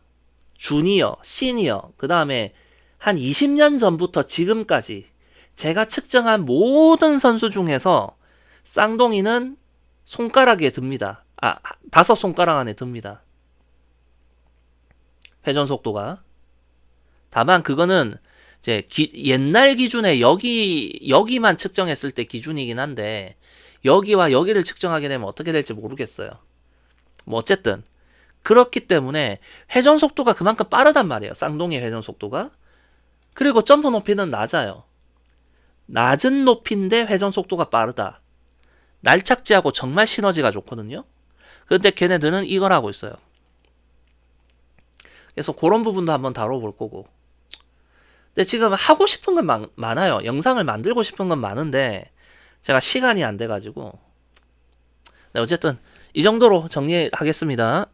주니어, 시니어, 그 다음에 한 20년 전부터 지금까지 제가 측정한 모든 선수 중에서 쌍둥이는 손가락에 듭니다. 5손가락 안에 듭니다. 회전 속도가. 다만 그거는 이제 옛날 기준에 여기만 측정했을 때 기준이긴 한데 여기와 여기를 측정하게 되면 어떻게 될지 모르겠어요. 뭐 어쨌든 그렇기 때문에 회전 속도가 그만큼 빠르단 말이에요. 쌍둥이 회전 속도가. 그리고 점프 높이는 낮아요. 낮은 높이인데 회전 속도가 빠르다. 날착지하고 정말 시너지가 좋거든요. 근데 걔네들은 이걸 하고 있어요. 그래서 그런 부분도 한번 다뤄볼 거고. 근데 지금 하고 싶은 건 많아요. 영상을 만들고 싶은 건 많은데 제가 시간이 안 돼가지고. 네, 어쨌든 이 정도로 정리하겠습니다.